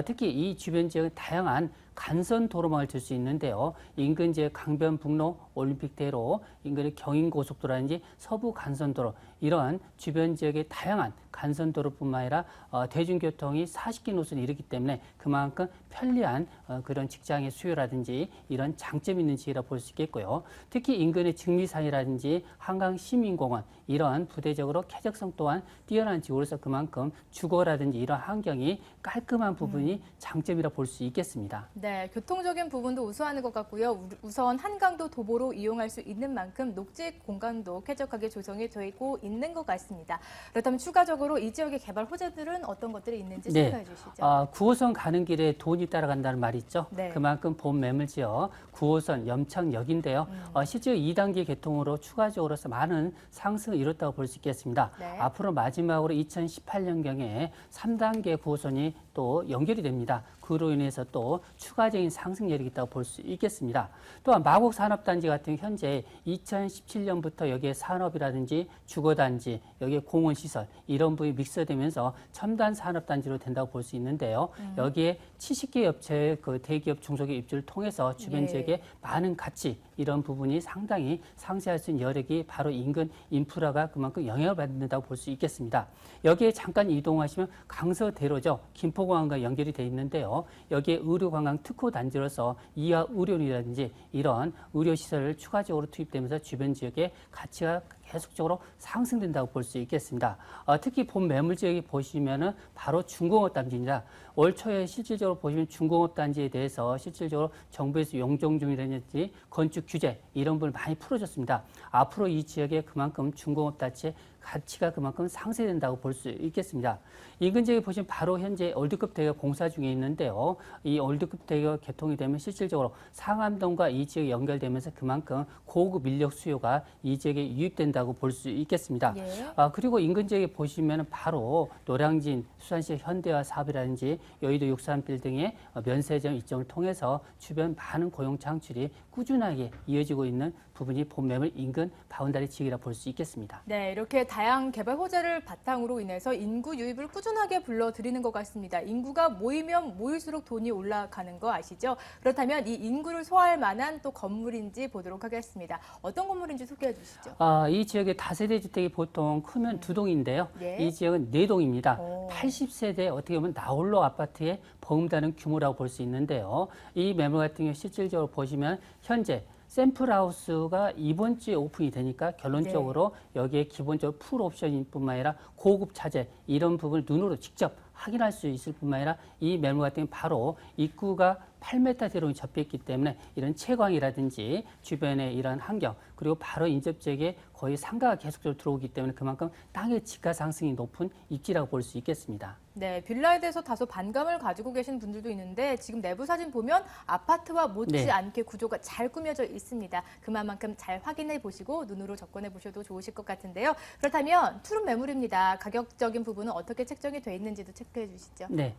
특히 이 주변 지역은 다양한 간선 도로망을 들 수 있는데요. 인근 지역 강변북로, 올림픽대로, 인근의 경인고속도로라든지 서부 간선도로 이러한 주변 지역의 다양한 간선도로뿐만 아니라 대중교통이 40개 노선이 이르기 때문에 그만큼 편리한 그런 직장의 수요라든지 이런 장점이 있는 지역이라 볼 수 있겠고요. 특히 인근의 증리산이라든지 한강시민공원 이러한 부대적으로 쾌적성 또한 뛰어난 지역으로서 그만큼 주거라든지 이런 환경이 깔끔한 부분이 장점이라 볼 수 있겠습니다. 네, 교통적인 부분도 우수하는 것 같고요. 우선 한강도 도보로 이용할 수 있는 만큼 녹지 공간도 쾌적하게 조성이 되고 있는 것 같습니다. 그렇다면 추가적으로 이 지역의 개발 호재들은 어떤 것들이 있는지 설명해 주시죠. 9호선 가는 길에 돈이 따라간다는 말이 있죠. 네. 그만큼 본 매물 지역 9호선 염창역인데요. 실제 2단계 개통으로 추가적으로서 많은 상승을 이뤘다고 볼 수 있겠습니다. 네. 앞으로 마지막으로 2018년경에 3단계 9호선이 또 연결이 됩니다. 그로 인해서 또 추가적인 상승률이 있다고 볼 수 있겠습니다. 또한 마곡 산업단지 같은 현재 2017년부터 여기에 산업이라든지 주거단지, 여기에 공원시설 이런 부분이 믹스되면서 첨단 산업단지로 된다고 볼 수 있는데요. 여기에 70개 업체의 그 대기업 중소기업 입주를 통해서 주변 예. 지역에 많은 가치 이런 부분이 상당히 상쇄할 수 있는 여력이 바로 인근 인프라가 그만큼 영향을 받는다고 볼 수 있겠습니다. 여기에 잠깐 이동하시면 강서대로죠. 김포공항과 연결이 돼 있는데요. 여기에 의료관광 특호 단지로서 이하 의료원이라든지 이런 의료시설을 추가적으로 투입되면서 주변 지역의 가치가 계속적으로 상승된다고 볼 수 있겠습니다. 특히 본 매물 지역이 보시면은 바로 중공업 단지입니다. 올 초에 실질적으로 보시면 중공업 단지에 대해서 실질적으로 정부에서 용적률이라든지 건축 규제 이런 부분을 많이 풀어줬습니다. 앞으로 이 지역에 그만큼 중공업 단지의 가치가 그만큼 상쇄된다고 볼 수 있겠습니다. 인근 지역에 보시면 바로 현재 월드컵 대교 공사 중에 있는데요. 이 월드컵 대교 개통이 되면 실질적으로 상암동과 이 지역이 연결되면서 그만큼 고급 인력 수요가 이 지역에 유입된다고 볼 수 있겠습니다. 예. 그리고 인근 지역에 보시면 바로 노량진, 수산시 현대화 사업이라든지 여의도 63빌딩의 면세점 이점을 통해서 주변 많은 고용 창출이 꾸준하게 이어지고 있는 부분이 본 매물 인근 바운다리 지역이라 볼 수 있겠습니다. 네, 이렇게 다양한 개발 호재를 바탕으로 인해서 인구 유입을 꾸준하게 불러들이는 것 같습니다. 인구가 모이면 모일수록 돈이 올라가는 거 아시죠? 그렇다면 이 인구를 소화할 만한 또 건물인지 보도록 하겠습니다. 어떤 건물인지 소개해 주시죠. 이 지역의 다세대 주택이 보통 크면 2동인데요. 예. 이 지역은 4동입니다. 오. 80세대 어떻게 보면 나홀로 아파트에 버금다는 규모라고 볼 수 있는데요. 이 매물 같은 경우 실질적으로 보시면 현재 샘플하우스가 이번 주에 오픈이 되니까 결론적으로 여기에 기본적으로 풀 옵션일 뿐만 아니라 고급 차제 이런 부분을 눈으로 직접 확인할 수 있을 뿐만 아니라 이 매물 같은 경우는 바로 입구가 8m대로 접했기 때문에 이런 채광이라든지 주변의 이런 환경 그리고 바로 인접 지역에 거의 상가가 계속적으로 들어오기 때문에 그만큼 땅의 지가 상승이 높은 입지라고 볼 수 있겠습니다. 네, 빌라에 대해서 다소 반감을 가지고 계신 분들도 있는데 지금 내부 사진 보면 아파트와 못지않게 구조가 잘 꾸며져 있습니다. 그만큼 잘 확인해 보시고 눈으로 접근해 보셔도 좋으실 것 같은데요. 그렇다면 투룸 매물입니다. 가격적인 부분은 어떻게 책정이 돼 있는지도 체크해 주시죠. 네,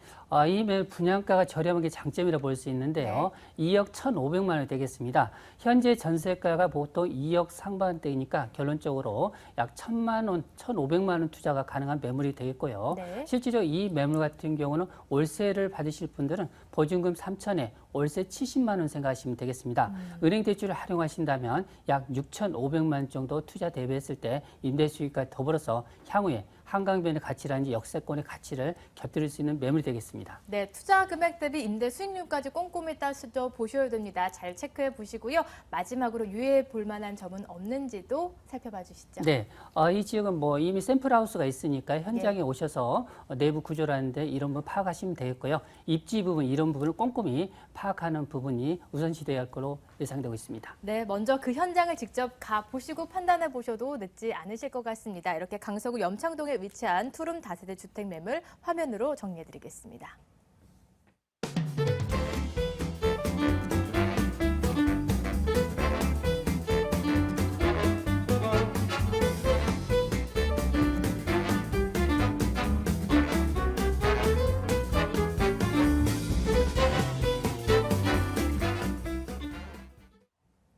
이 매물 분양가가 저렴한 게 장점이라 볼 수 있는데요. 2억 1,500만 원이 되겠습니다. 현재 전세가가 보통 2억 상반대이니까 결론적으로 약 1,000만 원, 1,500만 원 투자가 가능한 매물이 되겠고요. 네. 실제로 이 매물 같은 경우는 월세를 받으실 분들은 보증금 3천에 월세 70만 원 생각하시면 되겠습니다. 은행 대출을 활용하신다면 약 6,500만 원 정도 투자 대비했을 때 임대 수익과 더불어서 향후에 한강변의 가치라든지 역세권의 가치를 곁들일 수 있는 매물이 되겠습니다. 네, 투자 금액 대비 임대 수익률까지 꼼꼼히 따져 보셔야 됩니다. 잘 체크해 보시고요. 마지막으로 유의해 볼 만한 점은 없는지도 살펴봐 주시죠. 네, 이 지역은 뭐 이미 샘플하우스가 있으니까 현장에 오셔서 내부 구조라는데 이런 부분 파악하시면 되겠고요. 입지 부분 이런 부분을 꼼꼼히 파악하는 부분이 우선시돼야 할 거로 예상되고 있습니다. 네, 먼저 그 현장을 직접 가 보시고 판단해 보셔도 늦지 않으실 것 같습니다. 이렇게 강서구 염창동에 위치한 투룸 다세대 주택 매물 화면으로 정리해 드리겠습니다.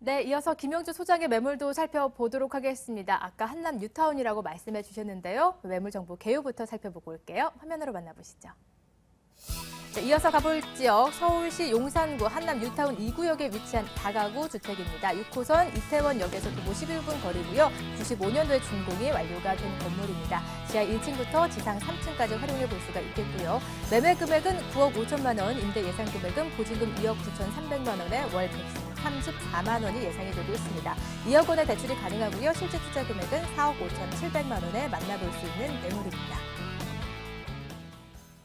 네, 이어서 김영주 소장의 매물도 살펴보도록 하겠습니다. 아까 한남 뉴타운이라고 말씀해 주셨는데요. 매물 정보 개요부터 살펴보고 올게요. 화면으로 만나보시죠. 네, 이어서 가볼 지역 서울시 용산구 한남 뉴타운 2구역에 위치한 다가구 주택입니다. 6호선 이태원역에서 51분 거리고요. 95년도에 준공이 완료가 된 건물입니다. 지하 1층부터 지상 3층까지 활용해 볼 수가 있겠고요. 매매 금액은 9억 5천만 원, 임대 예상 금액은 보증금 2억 9,300만 원에 월 134만 원이 예상이 되고 있습니다. 2억 원의 대출이 가능하고요. 실제 투자 금액은 4억 5,700만 원에 만나볼 수 있는 매물입니다.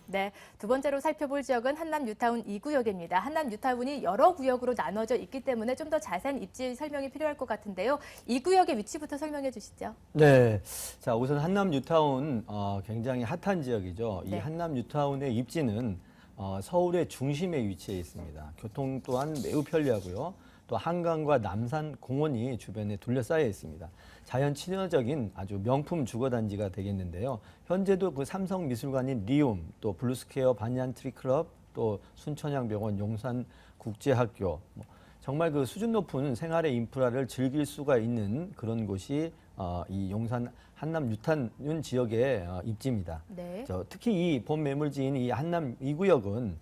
네, 두 번째로 살펴볼 지역은 한남 뉴타운 2구역입니다. 한남 뉴타운이 여러 구역으로 나눠져 있기 때문에 좀 더 자세한 입지 설명이 필요할 것 같은데요. 2구역의 위치부터 설명해 주시죠. 네, 자 우선 한남 뉴타운 굉장히 핫한 지역이죠. 네. 이 한남 뉴타운의 입지는 서울의 중심에 위치해 있습니다. 교통 또한 매우 편리하고요. 또 한강과 남산 공원이 주변에 둘러싸여 있습니다. 자연 친화적인 아주 명품 주거단지가 되겠는데요. 현재도 그 삼성미술관인 리움, 또 블루스퀘어 반얀트리클럽, 또 순천향병원, 용산국제학교, 정말 그 수준 높은 생활의 인프라를 즐길 수가 있는 그런 곳이 이 용산 한남 뉴타운 지역의 입지입니다. 네. 특히 이 본 매물지인 이 한남 2구역은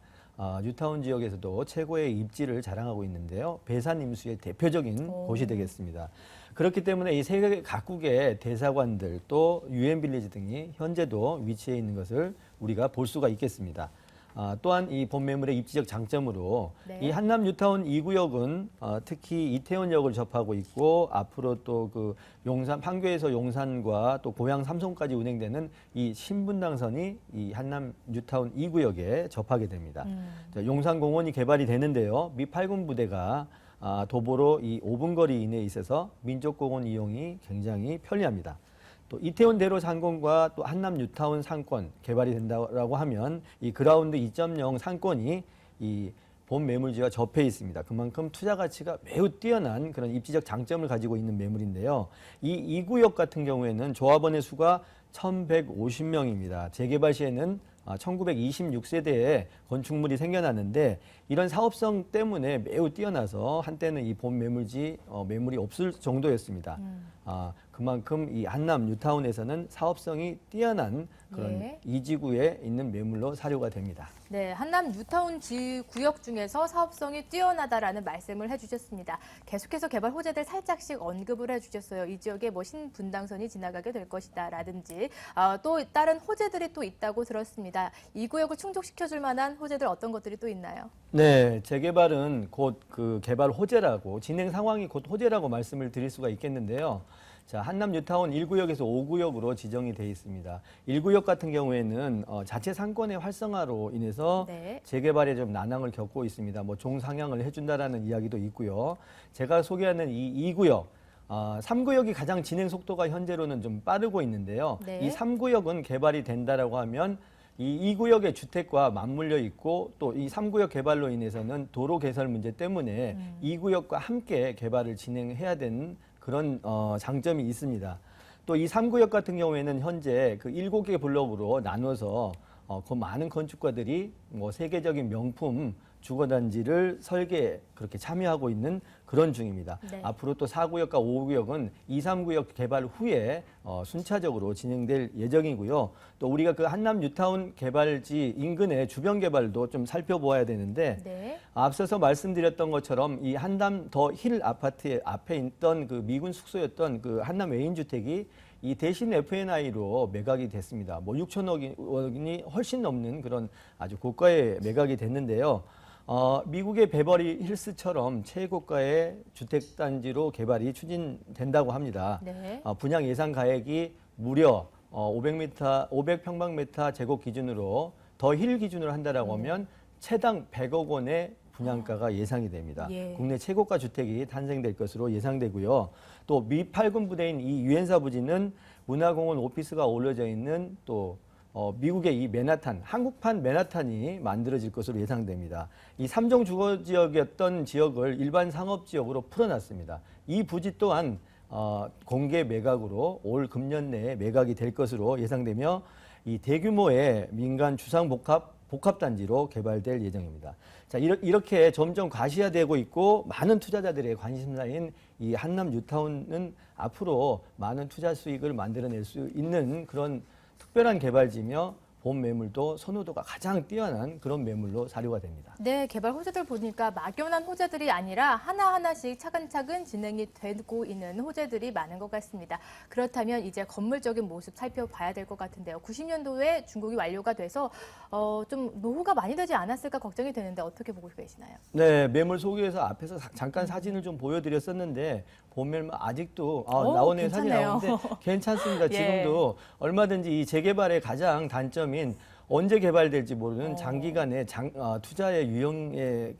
뉴타운 지역에서도 최고의 입지를 자랑하고 있는데요. 배산 임수의 대표적인 곳이 되겠습니다. 그렇기 때문에 이 세계 각국의 대사관들 또 유엔 빌리지 등이 현재도 위치해 있는 것을 우리가 볼 수가 있겠습니다. 또한 이 본 매물의 입지적 장점으로 네. 이 한남 뉴타운 2구역은 특히 이태원역을 접하고 있고 앞으로 또 그 용산 판교에서 용산과 또 고양 삼성까지 운행되는 이 신분당선이 이 한남 뉴타운 2구역에 접하게 됩니다. 용산공원이 개발이 되는데요. 미 8군 부대가 도보로 이 5분 거리 이내에 있어서 민족공원 이용이 굉장히 편리합니다. 또 이태원 대로 상권과 또 한남 뉴타운 상권 개발이 된다고 하면 이 그라운드 2.0 상권이 이 본 매물지와 접해 있습니다. 그만큼 투자 가치가 매우 뛰어난 그런 입지적 장점을 가지고 있는 매물인데요. 이 2구역 같은 경우에는 조합원의 수가 1,150명입니다. 재개발 시에는 1926세대의 건축물이 생겨났는데 이런 사업성 때문에 매우 뛰어나서 한때는 이 본 매물지 매물이 없을 정도였습니다. 그만큼 이 한남 뉴타운에서는 사업성이 뛰어난 그런 예. 이 지구에 있는 매물로 사료가 됩니다. 네, 한남 뉴타운 구역 중에서 사업성이 뛰어나다라는 말씀을 해주셨습니다. 계속해서 개발 호재들 살짝씩 언급을 해주셨어요. 이 지역에 뭐 신분당선이 지나가게 될 것이다라든지 또 다른 호재들이 또 있다고 들었습니다. 이 구역을 충족시켜줄 만한 호재들 어떤 것들이 또 있나요? 네, 재개발은 곧 그 개발 호재라고 진행 상황이 곧 호재라고 말씀을 드릴 수가 있겠는데요. 자, 한남 뉴타운 1구역에서 5구역으로 지정이 돼 있습니다. 1구역 같은 경우에는 자체 상권의 활성화로 인해서 네. 재개발에 좀 난항을 겪고 있습니다. 뭐 종상향을 해준다라는 이야기도 있고요. 제가 소개하는 이 2구역, 3구역이 가장 진행 속도가 현재로는 좀 빠르고 있는데요. 네. 이 3구역은 개발이 된다라고 하면 이 2구역의 주택과 맞물려 있고 또 이 3구역 개발로 인해서는 도로 개설 문제 때문에 2구역과 함께 개발을 진행해야 되는 그런 장점이 있습니다. 또 이 3구역 같은 경우에는 현재 그 7개 블록으로 나눠서 그 많은 건축가들이 뭐 세계적인 명품 주거단지를 설계에 그렇게 참여하고 있는 그런 중입니다. 네. 앞으로 또 4구역과 5구역은 2, 3구역 개발 후에 순차적으로 진행될 예정이고요. 또 우리가 그 한남 뉴타운 개발지 인근의 주변 개발도 좀 살펴보아야 되는데 네. 앞서서 말씀드렸던 것처럼 이 한남 더 힐 아파트 앞에 있던 그 미군 숙소였던 그 한남 외인주택이 이 대신 F&I로 매각이 됐습니다. 뭐 6천억 원이 훨씬 넘는 그런 아주 고가의 매각이 됐는데요. 미국의 베버리 힐스처럼 최고가의 주택단지로 개발이 추진된다고 합니다. 네. 분양 예상 가액이 무려 500평방미터 제곱 기준으로 더 힐 기준으로 한다라고 하면 채당 100억 원의 분양가가 예상이 됩니다. 예. 국내 최고가 주택이 탄생될 것으로 예상되고요. 또 미8군 부대인 이 유엔사 부지는 문화공원 오피스가 어우러져 있는 또 미국의 이 맨하탄, 한국판 맨하탄이 만들어질 것으로 예상됩니다. 이 3종 주거지역이었던 지역을 일반 상업지역으로 풀어놨습니다. 이 부지 또한 공개 매각으로 올 금년 내에 매각이 될 것으로 예상되며 이 대규모의 민간 복합단지로 개발될 예정입니다. 자, 이렇게 점점 가시화되고 있고 많은 투자자들의 관심사인 이 한남 뉴타운은 앞으로 많은 투자 수익을 만들어낼 수 있는 그런 특별한 개발지며 본 매물도 선호도가 가장 뛰어난 그런 매물로 사료가 됩니다. 네, 개발 호재들 보니까 막연한 호재들이 아니라 하나하나씩 차근차근 진행이 되고 있는 호재들이 많은 것 같습니다. 그렇다면 이제 건물적인 모습 살펴봐야 될 것 같은데요. 90년도에 중공이 완료가 돼서 좀 노후가 많이 되지 않았을까 걱정이 되는데 어떻게 보고 계시나요? 네, 매물 소개에서 앞에서 잠깐 사진을 좀 보여드렸었는데 본 매물 아직도 나오는 사진이 괜찮네요. 나오는데 괜찮습니다. 예. 지금도 얼마든지 이 재개발의 가장 단점인 언제 개발될지 모르는 장기간의 투자의 유형의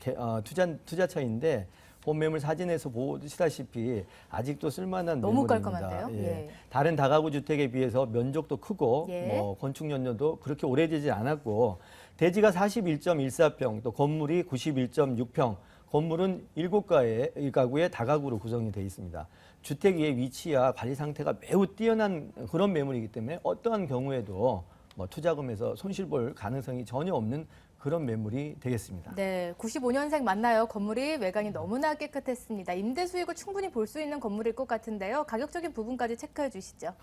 투자처인데 본 매물 사진에서 보시다시피 아직도 쓸만한 너무 매물입니다. 깔끔한데요? 예. 예. 다른 다가구 주택에 비해서 면적도 크고 예. 뭐 건축 연료도 그렇게 오래되지 않았고 대지가 41.14평, 또 건물이 91.6평, 건물은 7가구의 다가구로 구성이 되어 있습니다. 주택의 위치와 관리 상태가 매우 뛰어난 그런 매물이기 때문에 어떠한 경우에도 뭐 투자금에서 손실 볼 가능성이 전혀 없는 그런 매물이 되겠습니다. 네, 95년생 맞나요? 건물이 외관이 너무나 깨끗했습니다. 임대 수익을 충분히 볼 수 있는 건물일 것 같은데요. 가격적인 부분까지 체크해 주시죠.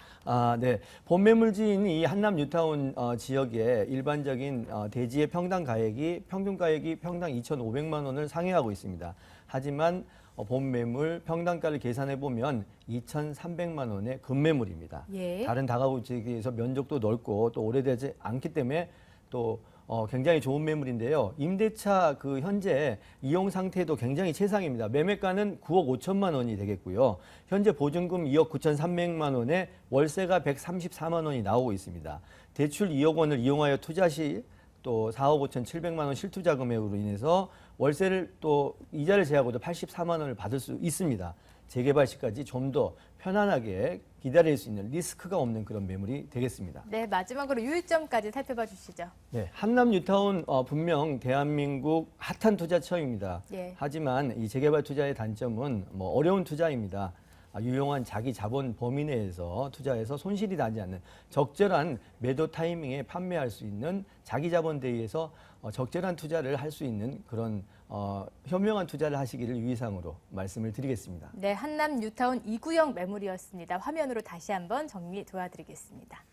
네. 본 매물지인 이 한남 뉴타운 지역의 일반적인 대지의 평당 가액이 평균 가액이 평당 2,500만 원을 상회하고 있습니다. 하지만 본 매물 평당가를 계산해 보면 2,300만 원의 급매물입니다. 예. 다른 다가구 지역에 비해서 면적도 넓고 또 오래되지 않기 때문에 또 굉장히 좋은 매물인데요. 임대차 그 현재 이용 상태도 굉장히 최상입니다. 매매가는 9억 5천만 원이 되겠고요. 현재 보증금 2억 9,300만 원에 월세가 134만 원이 나오고 있습니다. 대출 2억 원을 이용하여 투자 시 또 4억 5,700만 원 실투자 금액으로 인해서 월세를 또 이자를 제하고도 84만 원을 받을 수 있습니다. 재개발 시까지 좀 더 편안하게 기다릴 수 있는 리스크가 없는 그런 매물이 되겠습니다. 네, 마지막으로 유의점까지 살펴봐 주시죠. 네, 한남 뉴타운 분명 대한민국 핫한 투자처입니다. 예. 하지만 이 재개발 투자의 단점은 뭐 어려운 투자입니다. 유용한 자기 자본 범위 내에서 투자해서 손실이 나지 않는 적절한 매도 타이밍에 판매할 수 있는 자기 자본 대위에서 적절한 투자를 할 수 있는 그런 현명한 투자를 하시기를 유의사항으로 말씀을 드리겠습니다. 네, 한남 뉴타운 2구역 매물이었습니다. 화면으로 다시 한번 정리 도와드리겠습니다.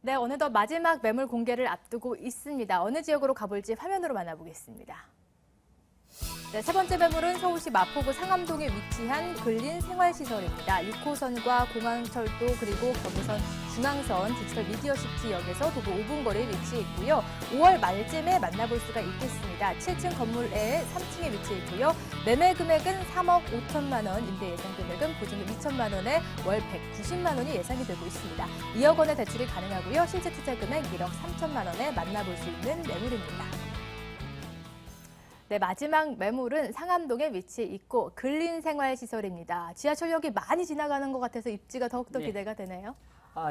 네, 어느덧 마지막 매물 공개를 앞두고 있습니다. 어느 지역으로 가볼지 화면으로 만나보겠습니다. 네, 세 번째 매물은 서울시 마포구 상암동에 위치한 근린 생활시설입니다. 6호선과 공항철도 그리고 경부선 중앙선 디지털 미디어시티역에서 도보 5분 거리에 위치해 있고요. 5월 말쯤에 만나볼 수가 있겠습니다. 7층 건물 내 3층에 위치해 있고요. 매매 금액은 3억 5천만 원, 임대 예상 금액은 보증금 2천만 원에 월 190만 원이 예상이 되고 있습니다. 2억 원의 대출이 가능하고요. 실제 투자 금액 1억 3천만 원에 만나볼 수 있는 매물입니다. 네, 마지막 매물은 상암동에 위치해 있고 근린생활시설입니다. 지하철역이 많이 지나가는 것 같아서 입지가 더욱더 기대가 되네요.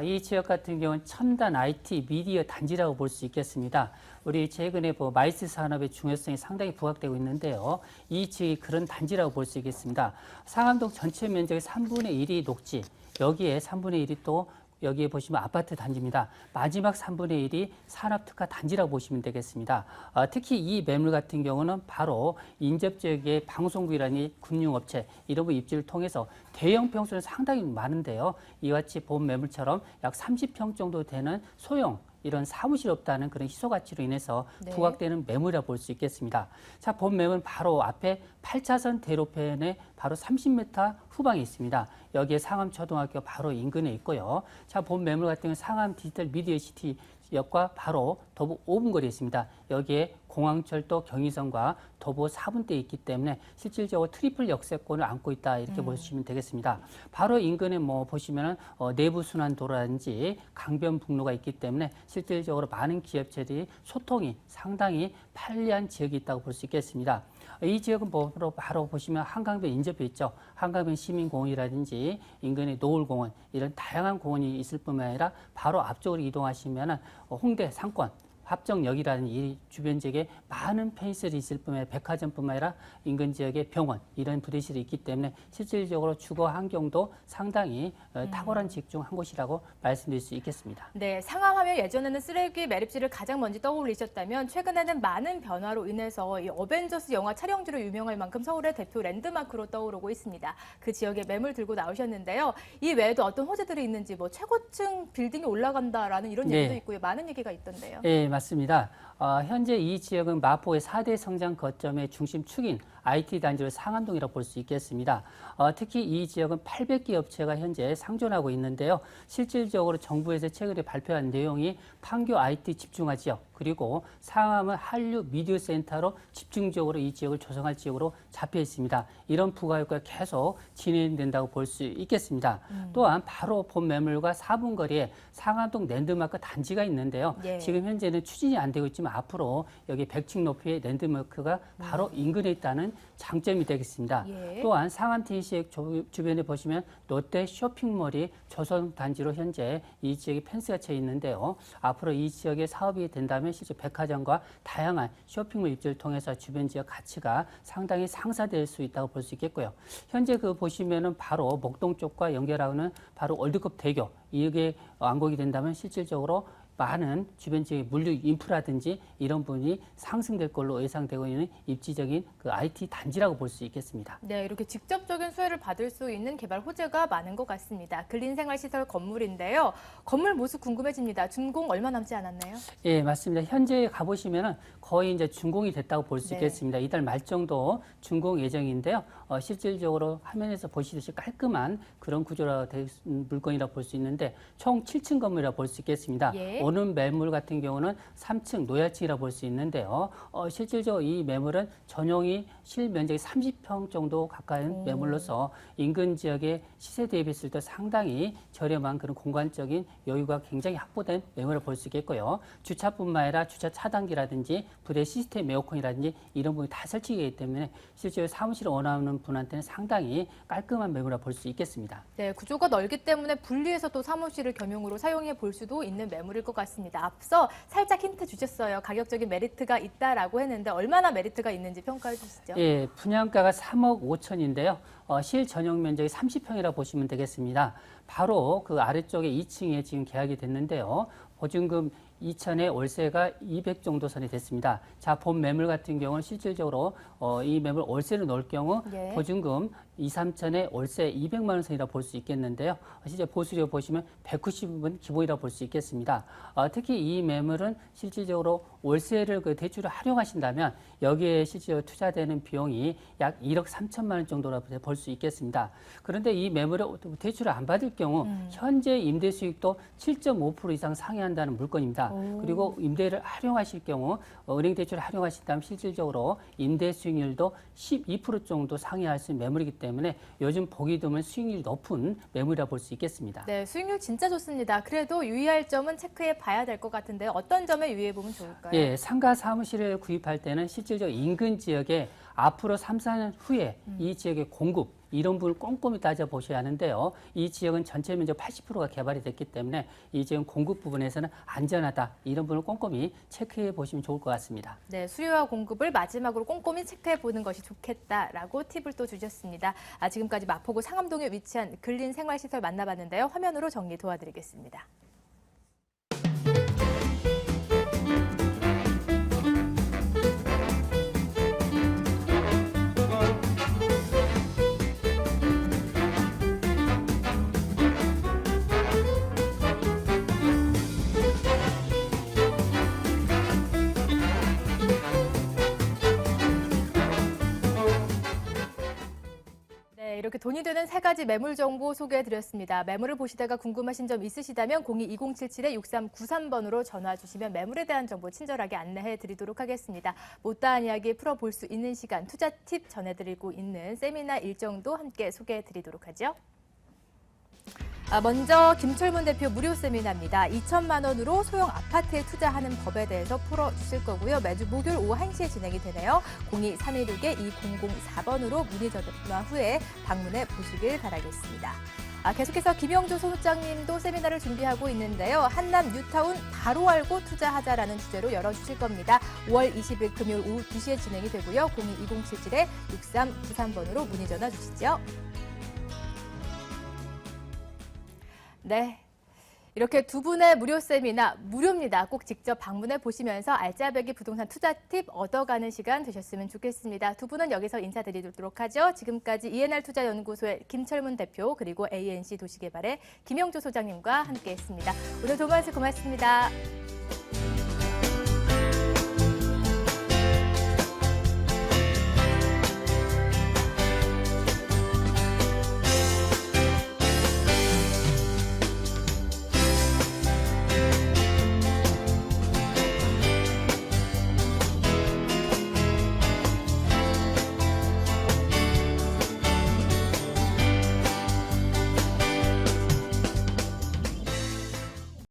이 지역 같은 경우는 첨단 IT 미디어 단지라고 볼 수 있겠습니다. 우리 최근에 마이스 산업의 중요성이 상당히 부각되고 있는데요. 이 지역이 그런 단지라고 볼 수 있겠습니다. 상암동 전체 면적의 3분의 1이 녹지, 여기에 3분의 1이 또 여기에 보시면 아파트 단지입니다. 마지막 3분의 1이 산업특화 단지라고 보시면 되겠습니다. 특히 이 매물 같은 경우는 바로 인접 지역의 방송국이라니 금융업체 이런 부 입지를 통해서 대형 평수는 상당히 많은데요. 이와 같이 본 매물처럼 약 30평 정도 되는 소형 이런 사무실 없다는 그런 희소 가치로 인해서 부각되는 매물이라 볼 수 있겠습니다. 자, 본 매물은 바로 앞에 8차선 대로변에 바로 30m 후방에 있습니다. 여기에 상암초등학교 바로 인근에 있고요. 자, 본 매물 같은 경우는 상암 디지털 미디어 시티 역과 바로 도보 5분 거리에 있습니다. 여기에 공항철도 경의선과 도보 4분대에 있기 때문에 실질적으로 트리플 역세권을 안고 있다 이렇게 보시면 되겠습니다. 바로 인근에 보시면은 내부 순환 도로라든지 강변북로가 있기 때문에 실질적으로 많은 기업체들이 소통이 상당히 편리한 지역이 있다고 볼 수 있겠습니다. 이 지역은 바로 보시면 한강변 인접해 있죠. 한강변 시민공원이라든지 인근의 노을공원 이런 다양한 공원이 있을 뿐만 아니라 바로 앞쪽으로 이동하시면 홍대 상권 합정역이라는 이 주변 지역에 많은 펜시들이 있을 뿐만 아니라 백화점뿐만 아니라 인근 지역의 병원 이런 부대실이 있기 때문에 실질적으로 주거 환경도 상당히 탁월한 지역 중 한 곳이라고 말씀드릴 수 있겠습니다. 네, 상암하면 예전에는 쓰레기 매립지를 가장 먼저 떠올리셨다면 최근에는 많은 변화로 인해서 이 어벤져스 영화 촬영지로 유명할 만큼 서울의 대표 랜드마크로 떠오르고 있습니다. 그 지역에 매물 들고 나오셨는데요. 이 외에도 어떤 호재들이 있는지 최고층 빌딩이 올라간다라는 이런 얘기도 있고요. 많은 얘기가 있던데요. 네, 맞습니다. 현재 이 지역은 마포의 4대 성장 거점의 중심축인 IT 단지로 상암동이라고 볼 수 있겠습니다. 특히 이 지역은 800개 업체가 현재 상존하고 있는데요. 실질적으로 정부에서 최근에 발표한 내용이 판교 IT 집중화 지역 그리고 상암은 한류 미디어 센터로 집중적으로 이 지역을 조성할 지역으로 잡혀 있습니다. 이런 부가효과가 계속 진행된다고 볼 수 있겠습니다. 또한 바로 본 매물과 4분 거리에 상암동 랜드마크 단지가 있는데요. 지금 현재는 추진이 안 되고 있지만 앞으로 여기 100층 높이의 랜드마크가 바로 인근에 있다는 장점이 되겠습니다. 또한 상암 TCX 주변에 보시면 롯데 쇼핑몰이 조성 단지로 현재 이 지역에 펜스가 쳐 있는데요. 앞으로 이 지역에 사업이 된다면 실제 백화점과 다양한 쇼핑몰 입지를 통해서 주변 지역 가치가 상당히 상사될 수 있다고 볼 수 있겠고요. 현재 보시면은 바로 목동 쪽과 연결하는 바로 월드컵 대교 이게 완공이 된다면 실질적으로 많은 주변 지역의 물류 인프라든지 이런 부분이 상승될 걸로 예상되고 있는 입지적인 그 IT 단지라고 볼 수 있겠습니다. 네, 이렇게 직접적인 수혜를 받을 수 있는 개발 호재가 많은 것 같습니다. 근린생활시설 건물인데요. 건물 모습 궁금해집니다. 준공 얼마 남지 않았나요? 예, 맞습니다. 현재 가보시면은 거의 이제 준공이 됐다고 볼 수 있겠습니다. 이달 말 정도 준공 예정인데요. 실질적으로 화면에서 보시듯이 깔끔한 그런 구조라 된 물건이라고 볼 수 있는데 총 7층 건물이라고 볼 수 있겠습니다. 오는 매물 같은 경우는 3층 노야층이라고 볼 수 있는데요. 실질적으로 이 매물은 전용이 실면적이 30평 정도 가까운 매물로서 인근 지역의 시세 대비했을 때 상당히 저렴한 그런 공간적인 여유가 굉장히 확보된 매물을 볼 수 있겠고요. 주차뿐만 아니라 주차 차단기라든지 부대 시스템 에어컨이라든지 이런 부분이 다 설치되기 때문에 실제로 사무실을 원하는 분한테는 상당히 깔끔한 매물이라고 볼 수 있겠습니다. 네, 구조가 넓기 때문에 분리해서 또 사무실을 겸용으로 사용해 볼 수도 있는 매물일 것 같습니다. 앞서 살짝 힌트 주셨어요. 가격적인 메리트가 있다라고 했는데 얼마나 메리트가 있는지 평가해 주시죠. 예, 분양가가 3억 5천인데요. 실 전용 면적이 30평이라고 보시면 되겠습니다. 바로 그 아래쪽에 2층에 지금 계약이 됐는데요. 보증금 2천에 월세가 200 정도 선이 됐습니다. 자, 본 매물 같은 경우는 실질적으로 이 매물 월세를 넣을 경우 보증금 2, 3천에 월세 200만 원 선이라고 볼 수 있겠는데요. 실제 보수료 보시면 190은 기본이라고 볼 수 있겠습니다. 특히 이 매물은 실질적으로 월세를 그 대출을 활용하신다면 여기에 실제로 투자되는 비용이 약 1억 3천만 원 정도로 벌 수 있겠습니다. 그런데 이 매물에 대출을 안 받을 경우 현재 임대 수익도 7.5% 이상 상회한다는 물건입니다. 그리고 임대를 활용하실 경우 은행 대출을 활용하신다면 실질적으로 임대 수익률도 12% 정도 상회할 수 있는 매물이기 때문에 요즘 보기 드문 수익률이 높은 매물이라 볼 수 있겠습니다. 네, 수익률 진짜 좋습니다. 그래도 유의할 점은 체크해 봐야 될 것 같은데 어떤 점에 유의해 보면 좋을까요? 예, 상가 사무실을 구입할 때는 실질적으로 인근 지역에 앞으로 3, 4년 후에 이 지역의 공급 이런 부분을 꼼꼼히 따져보셔야 하는데요. 이 지역은 전체 면적 80%가 개발이 됐기 때문에 이 지역 공급 부분에서는 안전하다 이런 부분을 꼼꼼히 체크해 보시면 좋을 것 같습니다. 네, 수요와 공급을 마지막으로 꼼꼼히 체크해 보는 것이 좋겠다라고 팁을 또 주셨습니다. 지금까지 마포구 상암동에 위치한 근린 생활시설 만나봤는데요. 화면으로 정리 도와드리겠습니다. 네, 이렇게 돈이 되는 3가지 매물 정보 소개해드렸습니다. 매물을 보시다가 궁금하신 점 있으시다면 02-2077-6393번으로 전화 주시면 매물에 대한 정보 친절하게 안내해드리도록 하겠습니다. 못다한 이야기 풀어볼 수 있는 시간, 투자 팁 전해드리고 있는 세미나 일정도 함께 소개해드리도록 하죠. 먼저 김철문 대표 무료 세미나입니다. 2천만 원으로 소형 아파트에 투자하는 법에 대해서 풀어주실 거고요. 매주 목요일 오후 1시에 진행이 되네요. 02-316-2004번으로 문의 전화 후에 방문해 보시길 바라겠습니다. 계속해서 김영조 소장님도 세미나를 준비하고 있는데요. 한남 뉴타운 바로 알고 투자하자라는 주제로 열어주실 겁니다. 5월 20일 금요일 오후 2시에 진행이 되고요. 02-2077-6393번으로 문의 전화 주시죠. 네, 이렇게 두 분의 무료 세미나 무료입니다. 꼭 직접 방문해 보시면서 알짜배기 부동산 투자 팁 얻어가는 시간 되셨으면 좋겠습니다. 두 분은 여기서 인사드리도록 하죠. 지금까지 ENR 투자연구소의 김철문 대표 그리고 ANC 도시개발의 김영조 소장님과 함께했습니다. 오늘 도움 말씀 고맙습니다.